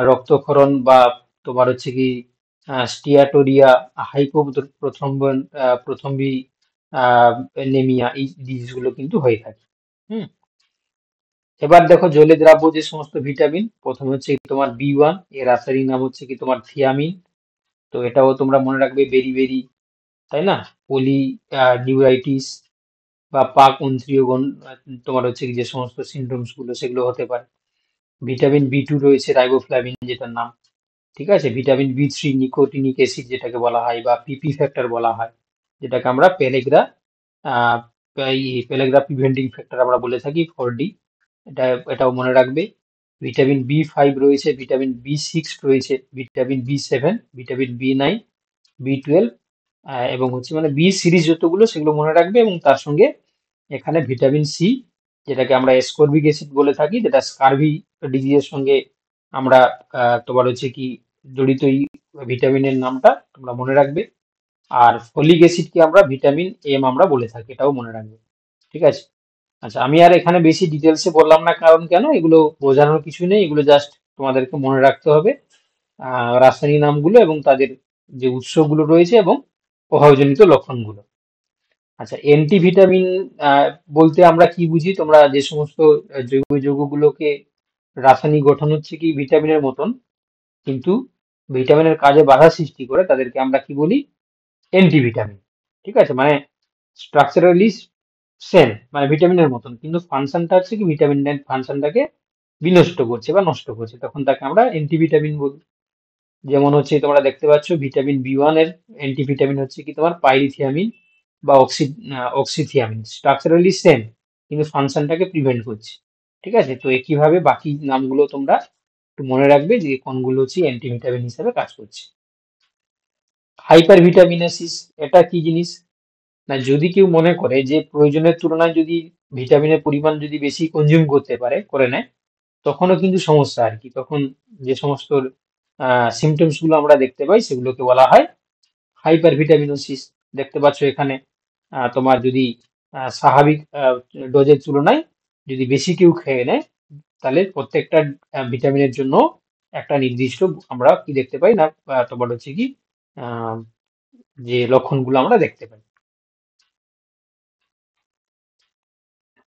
রক্তক্ষরণ বা তোমার হচ্ছে কি স্টিয়াটোরিয়া, প্রথম্বি নেমিয়া, এই জিনিসগুলো কিন্তু হয়ে থাকে। হুম এবার দেখো জলে দ্রাব্য যে সমস্ত ভিটামিন, প্রথমে হচ্ছে কি তোমার বি1, এর রাসায়নিক নাম হচ্ছে কি তোমার থিয়ামিন। তো এটাও তোমরা মনে রাখবে, বেরি বেরি, তাই না? পলি নিউরাইটিস বা পাক অন্ত্রীয়গণ তোমার হচ্ছে কি যে সমস্ত সিমটমস গুলো সেগুলো হতে পারে। ভিটামিন বি টু রয়েছে, রাইবোফ্লাভিন যেটার নাম, ঠিক আছে। ভিটামিন বি3 নিকোটিনিক অ্যাসিড যেটাকে বলা হয়, বা পিপি ফ্যাক্টর বলা হয়, যেটাকে আমরা পেলেগ্রা প্রিভেন্টিং ফ্যাক্টর আমরা বলে থাকি 4D। এটাও মনে রাখবে। ভিটামিন বি5 রয়েছে, ভিটামিন বি6 রয়েছে, ভিটামিন বি7, ভিটামিন বি9, বি12, এবং হচ্ছে মানে বি সিরিজ যতগুলো সেগুলো মনে রাখবে। এবং তার সঙ্গে এখানে ভিটামিন সি, যেটাকে আমরা এসকর্বিক অ্যাসিড বলে থাকি, যেটা স্কারভি ডিজিজের সঙ্গে আমরা তোমার হচ্ছে কি জড়িত এই ভিটামিনের নামটা তোমরা মনে রাখবে। আর ফলিক অ্যাসিডকে আমরা ভিটামিন এম আমরা বলে থাকি, এটাও মনে রাখবে, ঠিক আছে। আচ্ছা, আমি আর এখানে বেশি ডিটেলসে বললাম না, কারণ কেন, এগুলো বোঝানোর কিছু নেই, এগুলো জাস্ট তোমাদেরকে মনে রাখতে হবে রাসায়নিক নামগুলো এবং তাদের যে উৎসগুলো রয়েছে এবং প্রভাবজনিত লক্ষণগুলো। আচ্ছা, অ্যান্টিভিটামিন বলতে আমরা কি বুঝি? তোমরা যে সমস্ত জৈব যৌগগুলোকে রাসায়নিক গঠন হচ্ছে কি ভিটামিনের মতন, কিন্তু ভিটামিনের কাজে বাধা সৃষ্টি করে, তাদেরকে আমরা কি বলি? অ্যান্টিভিটামিন, ঠিক আছে। মানে স্ট্রাকচারালি সেম, মানে ভিটামিনের মতন, কিন্তু ফাংশনটা হচ্ছে কি ভিটামিনের ফাংশনটাকে বিনষ্ট করছে বা নষ্ট করছে, তখন তাকে আমরা অ্যান্টিভিটামিন বলি। যেমন হচ্ছে তোমরা দেখতে পাচ্ছ ভিটামিন বি1 এর অ্যান্টিভিটামিন হচ্ছে কি তোমার পাইরিথিয়ামিন বা অক্সিথিয়ামিন, স্ট্রাকচারালি সেম কিন্তু ফাংশনটাকে প্রিভেন্ট করছে, ঠিক আছে। তো একইভাবে বাকি নামগুলো তোমরা একটু মনে রাখবে যে কোনগুলো হচ্ছে অ্যান্টিভিটামিন হিসেবে কাজ করছে। হাইপার ভিটামিনাসিস, এটা কি জিনিস না? যদি কেউ মনে করে যে প্রয়োজনের তুলনায় যদি ভিটামিনের পরিমাণ যদি বেশি কনজিউম করে নেয়, তখনও কিন্তু সমস্যা আর কি। তখন যে সমস্ত সিমটমস গুলো আমরা দেখতে পাই সেগুলোকে বলা হয় হাইপার ভিটামিনোসিস। দেখতে পাচ্ছ এখানে তোমার যদি স্বাভাবিক ডোজের তুলনায় যদি বেশি কেউ খেয়ে নেয়, তাহলে প্রত্যেকটা ভিটামিনের জন্য একটা নির্দিষ্ট আমরা কি দেখতে পাই না, তোমার হচ্ছে কি আহ, যে লক্ষণগুলো আমরা দেখতে পাই।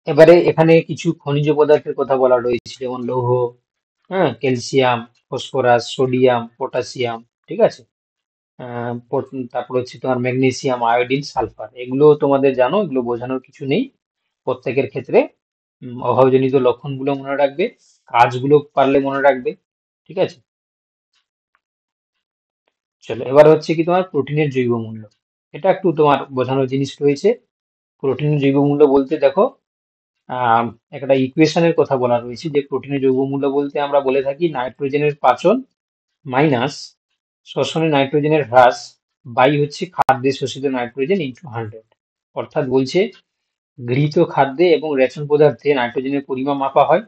এবারে এখানে কিছু খনিজ পদার্থের কথা বলা রয়েছে, যেমন লৌহ, হ্যাঁ, ক্যালসিয়াম, ফসফরাস, সোডিয়াম, পটাশিয়াম, ঠিক আছে। তারপর হচ্ছে তোমার ম্যাগনেসিয়াম, আয়োডিন, সালফার, এগুলো তোমাদের জানো, এগুলো বোঝানোর কিছু নেই। প্রত্যেকের ক্ষেত্রে অভাবজনিত লক্ষণগুলো মনে রাখবে, কাজগুলো পারলে মনে রাখবে, ঠিক আছে। চলো, এবার হচ্ছে কি তোমার প্রোটিনের জৈব মূল্য। এটা একটু তোমার বোঝানোর জিনিস রয়েছে। প্রোটিনের জৈব মূল্য বলতে দেখো, আহ একটা ইকুয়েশনের কথা বলা রয়েছে, যে প্রোটিনের জৈব মূল্য বলতে আমরা বলে থাকি নাইট্রোজেনের পাচন মাইনাস শ্বসনে নাইট্রোজেনের হ্রাস বাই হচ্ছে খাদ্যে শোষিত নাইট্রোজেন ইন্টু 100। অর্থাৎ বলছে গৃহীত খাদ্যে এবং রেশন পদার্থে নাইট্রোজেনের পরিমাণ মাপা হয়।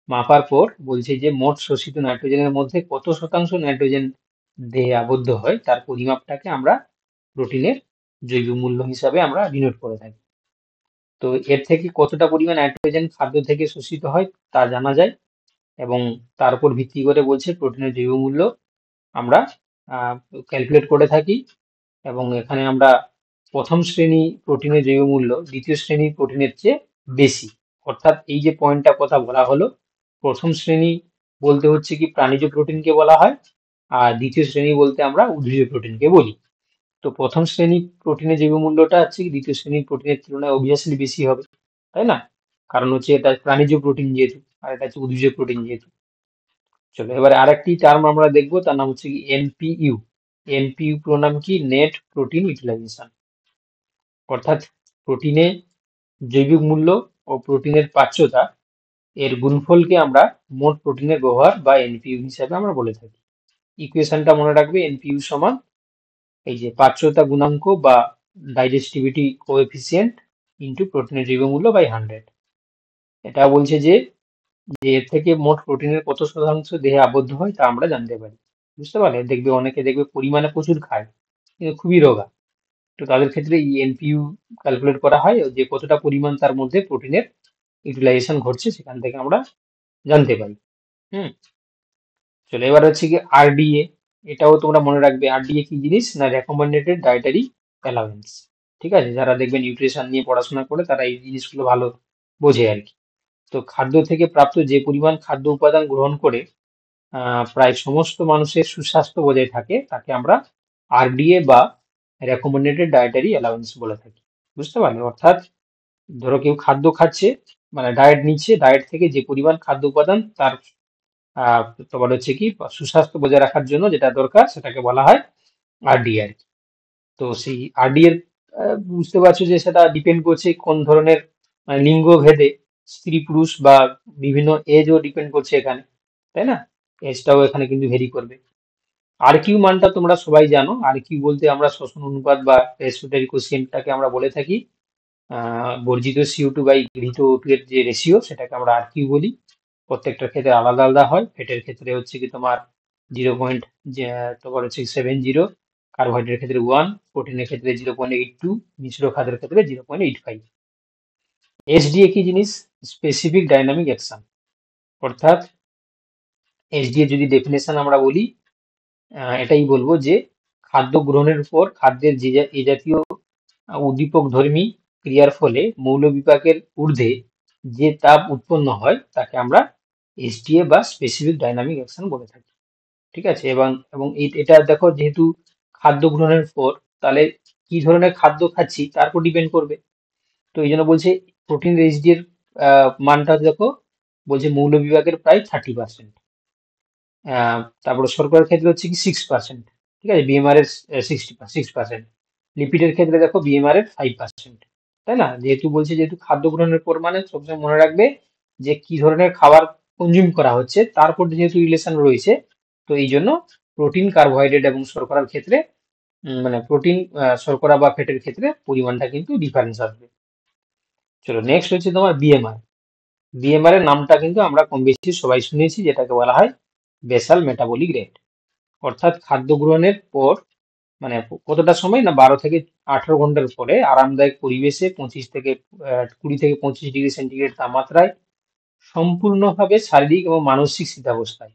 মাপার পর বলছে যে মোট শোষিত নাইট্রোজেনের মধ্যে কত শতাংশ নাইট্রোজেন দেহে আবদ্ধ হয়, তার পরিমাপটাকে আমরা প্রোটিনের জৈব মূল্য হিসাবে আমরা ডিনোট করে থাকি। তো এর থেকে কতটা পরিমাণ নাইট্রোজেন খাদ্য থেকে শোষিত হয় তা জানা যায়, এবং তার উপর ভিত্তি করে বলছে প্রোটিনের জৈব মূল্য আমরা ক্যালকুলেট করে থাকি। এবং এখানে আমরা প্রথম শ্রেণী প্রোটিনের জৈব মূল্য দ্বিতীয় শ্রেণীর প্রোটিনের চেয়ে বেশি। অর্থাৎ এই যে পয়েন্টটা কথা বলা হলো, প্রথম শ্রেণী বলতে হচ্ছে কি প্রাণীজ প্রোটিনকে বলা হয়, আর দ্বিতীয় শ্রেণী বলতে আমরা উদ্ভিজ প্রোটিনকে বলি। তো প্রথম শ্রেণী প্রোটিনের জৈব মূল্যটা হচ্ছে কি দ্বিতীয় শ্রেণীর প্রোটিনের তুলনায় অবভিয়াসলি বেশি হবে, তাই না? কারণ হচ্ছে এটা প্রাণীজ প্রোটিন যেহেতু, আর এটা হচ্ছে উদ্ভিজ প্রোটিন যেহেতু। চলো, এবারে আরেকটি টার্ম আমরা দেখবো, তার নাম হচ্ছে কি এনপিইউ। এনপিইউ পুরো নাম কি? Net protein utilisation. অর্থাৎ প্রোটিনে জৈবিক মূল্য ও প্রোটিনের পাচ্যতা এর গুণফলকে আমরা মোট প্রোটিনের ব্যবহার বা এনপিইউ হিসাবে আমরা বলে থাকি। ইকুয়েশনটা মনে রাখবে, এনপিইউ সমান এই যে পাচ্যতা গুণাঙ্ক বা ডাইজেস্টিভিটি কোএফিসিয়েন্ট ইন্টু প্রোটিনের জৈব মূল্য বাই 100। এটা বলছে যে এর থেকে মোট প্রোটিনের কত শতাংশ দেহে আবদ্ধ হয় তা আমরা জানতে পারি। বুঝতে পারলে? দেখবে অনেকে দেখবে পরিমাণে প্রচুর খায় কিন্তু খুবই রোগা, তো তাদের ক্ষেত্রে এই এনপিইউ ক্যালকুলেট করা হয়, যে কতটা পরিমাণ তার মধ্যে প্রোটিনের ইউটিলাইজেশন ঘটছে সেখান থেকে আমরা জানতে পারি। হুম। চলো, এবার হচ্ছে কি আরডিএ। এটাও তোমরা মনে রাখবে, আরডিএ কি জিনিস না? রেকমেন্ডেড ডায়েটারি অ্যালাউন্স, ঠিক আছে। যারা দেখবে নিউট্রিশন নিয়ে পড়াশোনা করে তারা এই জিনিসগুলো ভালো বোঝে আর কি। তো খাদ্য থেকে প্রাপ্ত যে পরিমাণ খাদ্য উপাদান গ্রহণ করে প্রায় সমস্ত মানুষের সুস্বাস্থ্য বজায় থাকে, তাকে আমরা আরডিএ বা রেকমেন্ডেড ডায়েটারি অ্যালাউন্স বলে থাকি। বুঝতে পারলে? অর্থাৎ ধরো কেউ খাদ্য খাচ্ছে, মানে ডায়েট নিচ্ছে, ডায়েট থেকে যে পরিমাণ খাদ্য উপাদান তার তোমার হচ্ছে কি সুস্বাস্থ্য বজায় রাখার জন্য যেটা দরকার সেটাকে বলা হয় আরডি আর কি। তো সেই আরডি এর বুঝতে পারছো যে সেটা ডিপেন্ড করছে কোন ধরনের, মানে লিঙ্গ ভেদে, স্ত্রী পুরুষ বা বিভিন্ন এজও ডিপেন্ড করছে এখানে, তাই না? এজটাও এখানে কিন্তু ভেরি করবে। আর কিউ মানটা তোমরা সবাই জানো। আর কিউ বলতে আমরা শ্বসন অনুপাত বা রেসপিরেটরি কোএফিসিয়েন্টটাকে আমরা বলে থাকি বর্জিত CO2 বাই গৃহীত O2 এর যে রেশিও সেটাকে আমরা আর কিউ বলি। প্রত্যেকটার ক্ষেত্রে আলাদা আলাদা হয়। ফ্যাটের ক্ষেত্রে হচ্ছে কি তোমার 0. তোমার হচ্ছে 70, কার্বোহাইড্রেটের ক্ষেত্রে 1, প্রোটিনের ক্ষেত্রে 0.82, মিশ্র খাদ্যের ক্ষেত্রে 0.85। এসডিএ কি জিনিস? Specific dynamic action. অর্থাৎ এসডিএ যদি ডেফিনেশন আমরা বলি, এটাই বলবো যে খাদ্য গ্রহণের উপর খাদ্যের এ জাতীয় উদ্দীপক ধর্মী ক্রিয়ার ফলে মৌল বিপাকের ঊর্ধ্বে যে তাপ উৎপন্ন হয় তাকে আমরা এসডিএ বা স্পেসিফিক ডাইনামিক অ্যাকশন বলে থাকি। ঠিক আছে? এবং এবং এটা দেখো, যেহেতু খাদ্য গ্রহণের পর, তাহলে কি ধরনের খাদ্য খাচ্ছি তার উপর ডিপেন্ড করবে। তো এই জন্য বলছে প্রোটিন এসডি এর মানটা দেখো, বলছে মৌল বিভাগের প্রায় 30%। তারপরে শর্করার ক্ষেত্রে হচ্ছে কি 6%। ঠিক আছে? বিএমআর এর 6%। লিপিডের ক্ষেত্রে দেখো বিএমআর এর 5%। তাই না? যেহেতু বলছে, যেহেতু খাদ্য গ্রহণের পর, মানে সবসময় মনে রাখবে যে কি ধরনের খাবার কনজিউম করা হচ্ছে তার উপর যেহেতু রিলেশন রয়েছে, তো এই জন্য প্রোটিন, কার্বোহাইড্রেট এবং শর্করার ক্ষেত্রে মানে প্রোটিন, শর্করা বা ফ্যাটের ক্ষেত্রে পরিমাণটা কিন্তু ডিফারেন্স আসবে। চলো নেক্সট হচ্ছে তোমার বিএমআর। বিএমআর এর নামটা কিন্তু আমরা কম বেশি সবাই শুনেছি, যেটাকে বলা হয় বেসাল মেটাবলিক রেট। অর্থাৎ খাদ্য গ্রহণের পর, মানে কতটা সময় না, 12 থেকে 18 ঘন্টার পরে আরামদায়ক পরিবেশে 20 থেকে 25 ডিগ্রি সেন্টিগ্রেড তাপমাত্রায় সম্পূর্ণভাবে শারীরিক এবং মানসিক স্থিতাবস্থায়,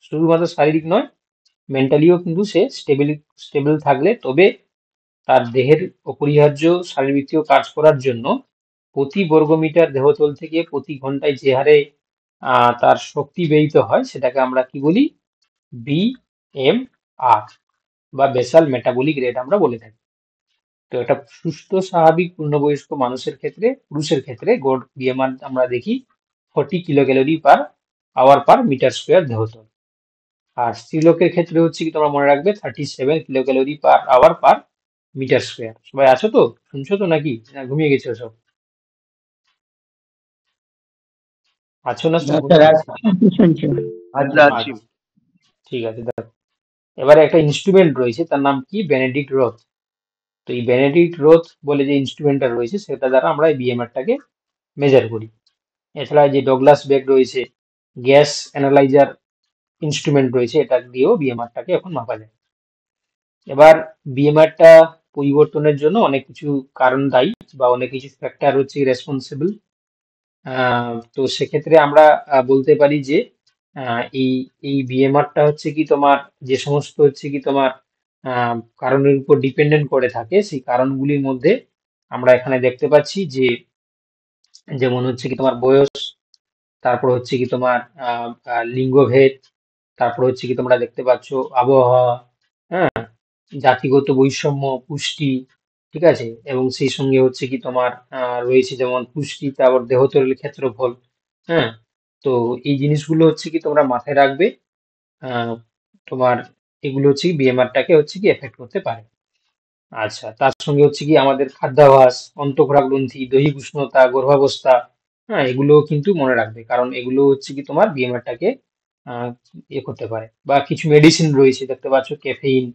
শুধুমাত্র শারীরিক নয়, মেন্টালিও কিন্তু সে স্টেবল থাকলে তবে তার দেহের অপরিহার্য শারীরবৃত্তীয় কাজ করার জন্য প্রতি বর্গমিটার দেহতল থেকে প্রতি ঘন্টায় যে হারে তার শক্তি ব্যয়িত হয় সেটাকে আমরা কি বলি? বিএমআর বা বেসাল মেটাবলিক রেট আমরা বলে থাকি। তো এটা সুস্থ স্বাভাবিক পূর্ণবয়স্ক মানুষের ক্ষেত্রে, পুরুষের ক্ষেত্রে গড় বিএমআর আমরা দেখি 40 kilocalorie per hour per metre square দেহতল। আর স্ত্রীলোকের ক্ষেত্রে হচ্ছে কি তোমরা মনে রাখবে 37 kilocalorie per hour per metre square. সবাই আছো তো? শুনছো তো নাকি না ঘুমিয়ে গেছো সব? আছো না সব? স্যার আচ্ছা আচ্ছা, ঠিক আছে। দেখো, এবারে একটা ইনস্ট্রুমেন্ট রয়েছে, তার নাম কি? বেনেডিক্ট রোথ। তো এই বেনেডিক্ট রোথ বলে যে ইনস্ট্রুমেন্টটা রয়েছে সেটা দ্বারা আমরা এই বিএমআরটাকে মেজার করি। এছাড়া যে ডগলাস বেগ রয়েছে, গ্যাস অ্যানালাইজার ইনস্ট্রুমেন্ট রয়েছে, এটা দিয়েও বিএমআরটাকে এখন মাপা যায়। এবার বিএমআরটা পরিবর্তনের জন্য অনেক কিছু কারণ দায়ী বা অনেক কিছু ফ্যাক্টর হচ্ছে রেসপন্সিবল। তো সেক্ষেত্রে আমরা বলতে পারি যে এই এই বিএমআরটা হচ্ছে কি তোমার যে সমস্ত হচ্ছে কি তোমার কারণের উপর ডিপেন্ডেন্ট করে থাকে, সেই কারণগুলির মধ্যে আমরা এখানে দেখতে পাচ্ছি যে, যেমন হচ্ছে কি তোমার বয়স, তারপর হচ্ছে কি তোমার লিঙ্গভেদ, তারপর হচ্ছে কি তোমরা দেখতে পাচ্ছ আবহাওয়া, হ্যাঁ, জাতিগত বৈষম্য, পুষ্টি, ঠিক আছে? এবং সেই সঙ্গে হচ্ছে কি তোমার রয়েছে যেমন পুষ্টি, তারপর দেহতলের ক্ষেত্রফল। হ্যাঁ, তো এই জিনিসগুলো হচ্ছে কি তোমরা মাথায় রাখবে। আহ, তোমার এগুলো হচ্ছে কি বিএমআরটাকে হচ্ছে কি এফেক্ট করতে পারে। আচ্ছা, তার সঙ্গে হচ্ছে কি আমাদের খাদ্যাভ্যাস, অন্তঃক্ষরা গ্রন্থি, দৈহিক উষ্ণতা, গর্ভাবস্থা, হ্যাঁ, এগুলো কিন্তু মনে রাখবে, কারণ এগুলো হচ্ছে কি তোমার বিএমআরটাকে ইয়ে করতে পারে। বা কিছু মেডিসিন রয়েছে দেখতে পাচ্ছ, ক্যাফেইন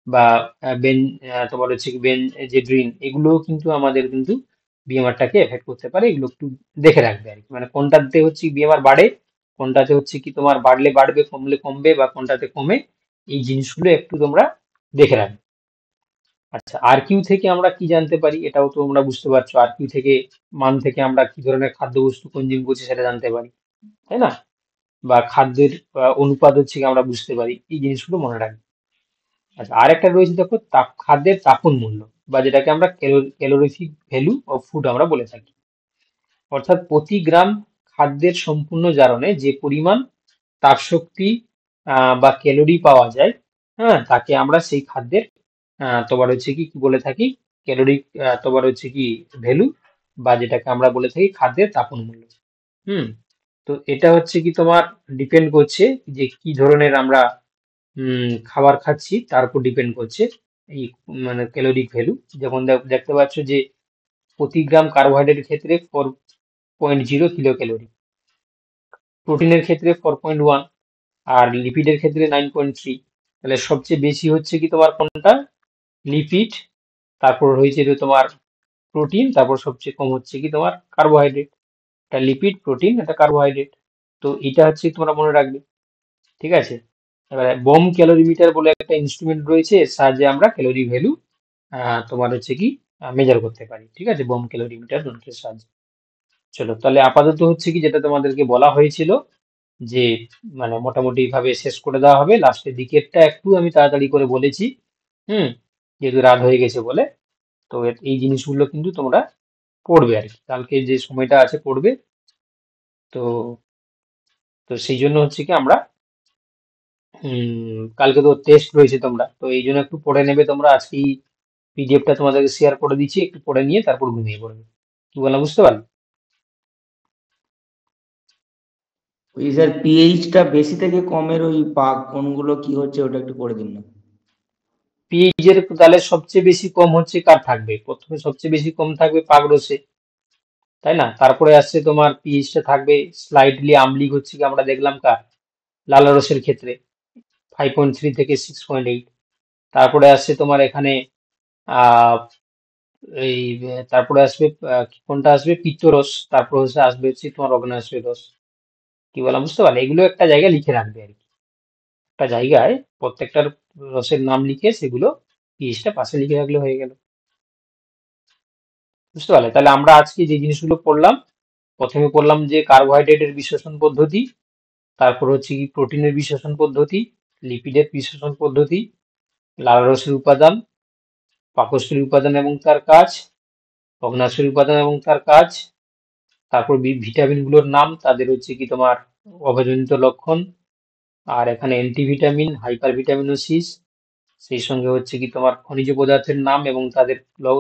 বা তোমার হচ্ছে কি বেনজেড্রিন, এগুলোও কিন্তু আমাদের কিন্তু বিএমআরটাকে এফেক্ট করতে পারে। এগুলো একটু দেখে রাখবে আর কি, মানে কোনটাতে হচ্ছে বিএমআর বাড়ে, কোনটাতে হচ্ছে কি তোমার বাড়লে বাড়বে, কমলে কমবে, বা কোনটাতে কমে, এই জিনিসগুলো একটু তোমরা দেখে রাখবে। আচ্ছা, আরকিউ থেকে আমরা কি জানতে পারি এটাও তো তোমরা বুঝতে পারছো। আরকিউ থেকে মান থেকে আমরা কি ধরনের খাদ্যবস্তু কনজিউম করছি সেটা জানতে পারি, তাই না? বা খাদ্যের অনুপাত হচ্ছে কি আমরা বুঝতে পারি। এই জিনিসগুলো মনে রাখবে। আচ্ছা, আরেকটা রয়েছে দেখো, খাদ্যের তাপন মূল্য, বা যেটাকে আমরা ক্যালোরিফিক ভ্যালু অফ ফুড আমরা বলে থাকি। অর্থাৎ প্রতি গ্রাম খাদ্যের সম্পূর্ণ জারণে যে পরিমাণ তাপশক্তি বা ক্যালোরি পাওয়া যায়, হ্যাঁ, তাকে আমরা সেই খাদ্যের তোমার হচ্ছে কি কি বলে থাকি ক্যালোরিক, তোমার হচ্ছে কি ভ্যালু, বা যেটাকে আমরা বলে থাকি খাদ্যের তাপন মূল্য। হুম। তো এটা হচ্ছে কি তোমার ডিপেন্ড করছে যে কি ধরনের আমরা খাবার খাচ্ছি তার উপর ডিপেন্ড করছে এই মানে ক্যালোরিক ভ্যালু। যেমন দেখতে পাচ্ছ যে প্রতি গ্রাম কার্বোহাইড্রেটের ক্ষেত্রে 4.0 কিলো ক্যালোরি, প্রোটিনের ক্ষেত্রে 4.1, আর লিপিডের ক্ষেত্রে 9.3। তাহলে সবচেয়ে বেশি হচ্ছে কি তোমার কোনটা? লিপিড, তারপর হয়েছে যে তোমার প্রোটিন, তারপর সবচেয়ে কম হচ্ছে কি তোমার কার্বোহাইড্রেট। এটা লিপিড, প্রোটিন, এটা কার্বোহাইড্রেট। তো এটা হচ্ছে তোমরা মনে রাখবে, ঠিক আছে? এবারে বোম ক্যালোরিমিটার বলে একটা ইনস্ট্রুমেন্ট রয়েছে, এর সাহায্যে আমরা ক্যালোরি ভ্যালু তোমার হচ্ছে কি মেজার করতে পারি, ঠিক আছে, বোম ক্যালোরিমিটার যন্ত্রের সাহায্যে। চলো তাহলে আপাতত হচ্ছে কি যেটা তোমাদেরকে বলা হয়েছিল যে মানে মোটামুটি ভাবে শেষ করে দেওয়া হবে, লাস্টের দিকেরটা একটু আমি তাড়াতাড়ি করে বলেছি, হুম, যেহেতু রাত হয়ে গেছে বলে। তো এই জিনিসগুলো কিন্তু তোমরা পড়বে আর কি, কালকে যে সময়টা আছে পড়বে। তো তো সেই জন্য হচ্ছে কি আমরা কালকে তো টেস্ট রয়েছে, তোমরা তো এই জন্য একটু পড়ে নেবে তোমরা। আজকেই পিডিএফটা তোমাদেরকে শেয়ার করে দিচ্ছি, একটু পড়ে নিয়ে তারপর ঘুমিয়ে পড়বে। কি বললাম বুঝতে পারলে? ওই স্যার পিএইচটা বেশি থেকে কমের ওই পাক কোনগুলো কি হচ্ছে ওটা একটু করে দিন না। পিএইচ এর তাহলে সবচেয়ে বেশি কম হচ্ছে কার থাকবে? প্রথমে সবচেয়ে বেশি কম থাকবে পাগরসে, তাই না? তারপরে আসছে তোমার পিএইচটা থাকবে স্লাইটলি আম্লিক, হচ্ছে কি আমরা দেখলাম কার? লালারসের ক্ষেত্রে 5.3 থেকে 6.8। তারপরে আসছে তোমার এখানে আহ এই তারপরে আসবে কোনটা আসবে? পিত্তরস। তারপর হচ্ছে আসবে হচ্ছে তোমার অগ্ন্যাশয় রস। কি বললাম বুঝতে পারলে? এগুলো একটা জায়গায় লিখে রাখবে আর কি, একটা জায়গায় প্রত্যেকটার রসের নাম লিখে সেগুলো পিএইচটা পাশে লিখে রাখলে হয়ে গেল। বুঝতে পারলে? তাহলে আমরা আজকে যে জিনিসগুলো পড়লাম, প্রথমে পড়লাম যে কার্বোহাইড্রেটের বিশ্লেষণ পদ্ধতি, তারপর হচ্ছে কি প্রোটিনের বিশ্লেষণ পদ্ধতি, লিপিডের বিশ্লেষণ পদ্ধতি, লালারসের উপাদান, পাকস্থলীর উপাদান এবং তার কাজ, অগ্ন্যাশয়ের উপাদান এবং তার কাজ, তারপর ভিটামিনগুলোর নাম, তাদের হচ্ছে কি তোমার অভাবজনিত লক্ষণ, আর এখানে অ্যান্টিভিটামিন, হাইপার ভিটামিনোসিস, সেই সঙ্গে হচ্ছে কি তোমার খনিজ পদার্থের নাম এবং তাদের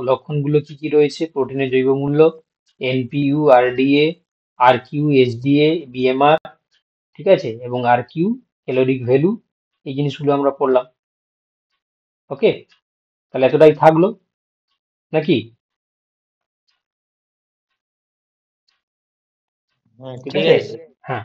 লক্ষণগুলো কি কি রয়েছে, প্রোটিনের জৈব মূল্য, এনপিইউ, আরডিএ, আরকিউ, এসডিএ, বিএমআর, ঠিক আছে, এবং আরকিউ, ক্যালোরিক ভ্যালু। এই জিনিসগুলো আমরা পড়লাম। ওকে, তাহলে এতটাই থাকলো নাকি? হ্যাঁ ঠিক ঠিক আছে। আছে। হ্যাঁ।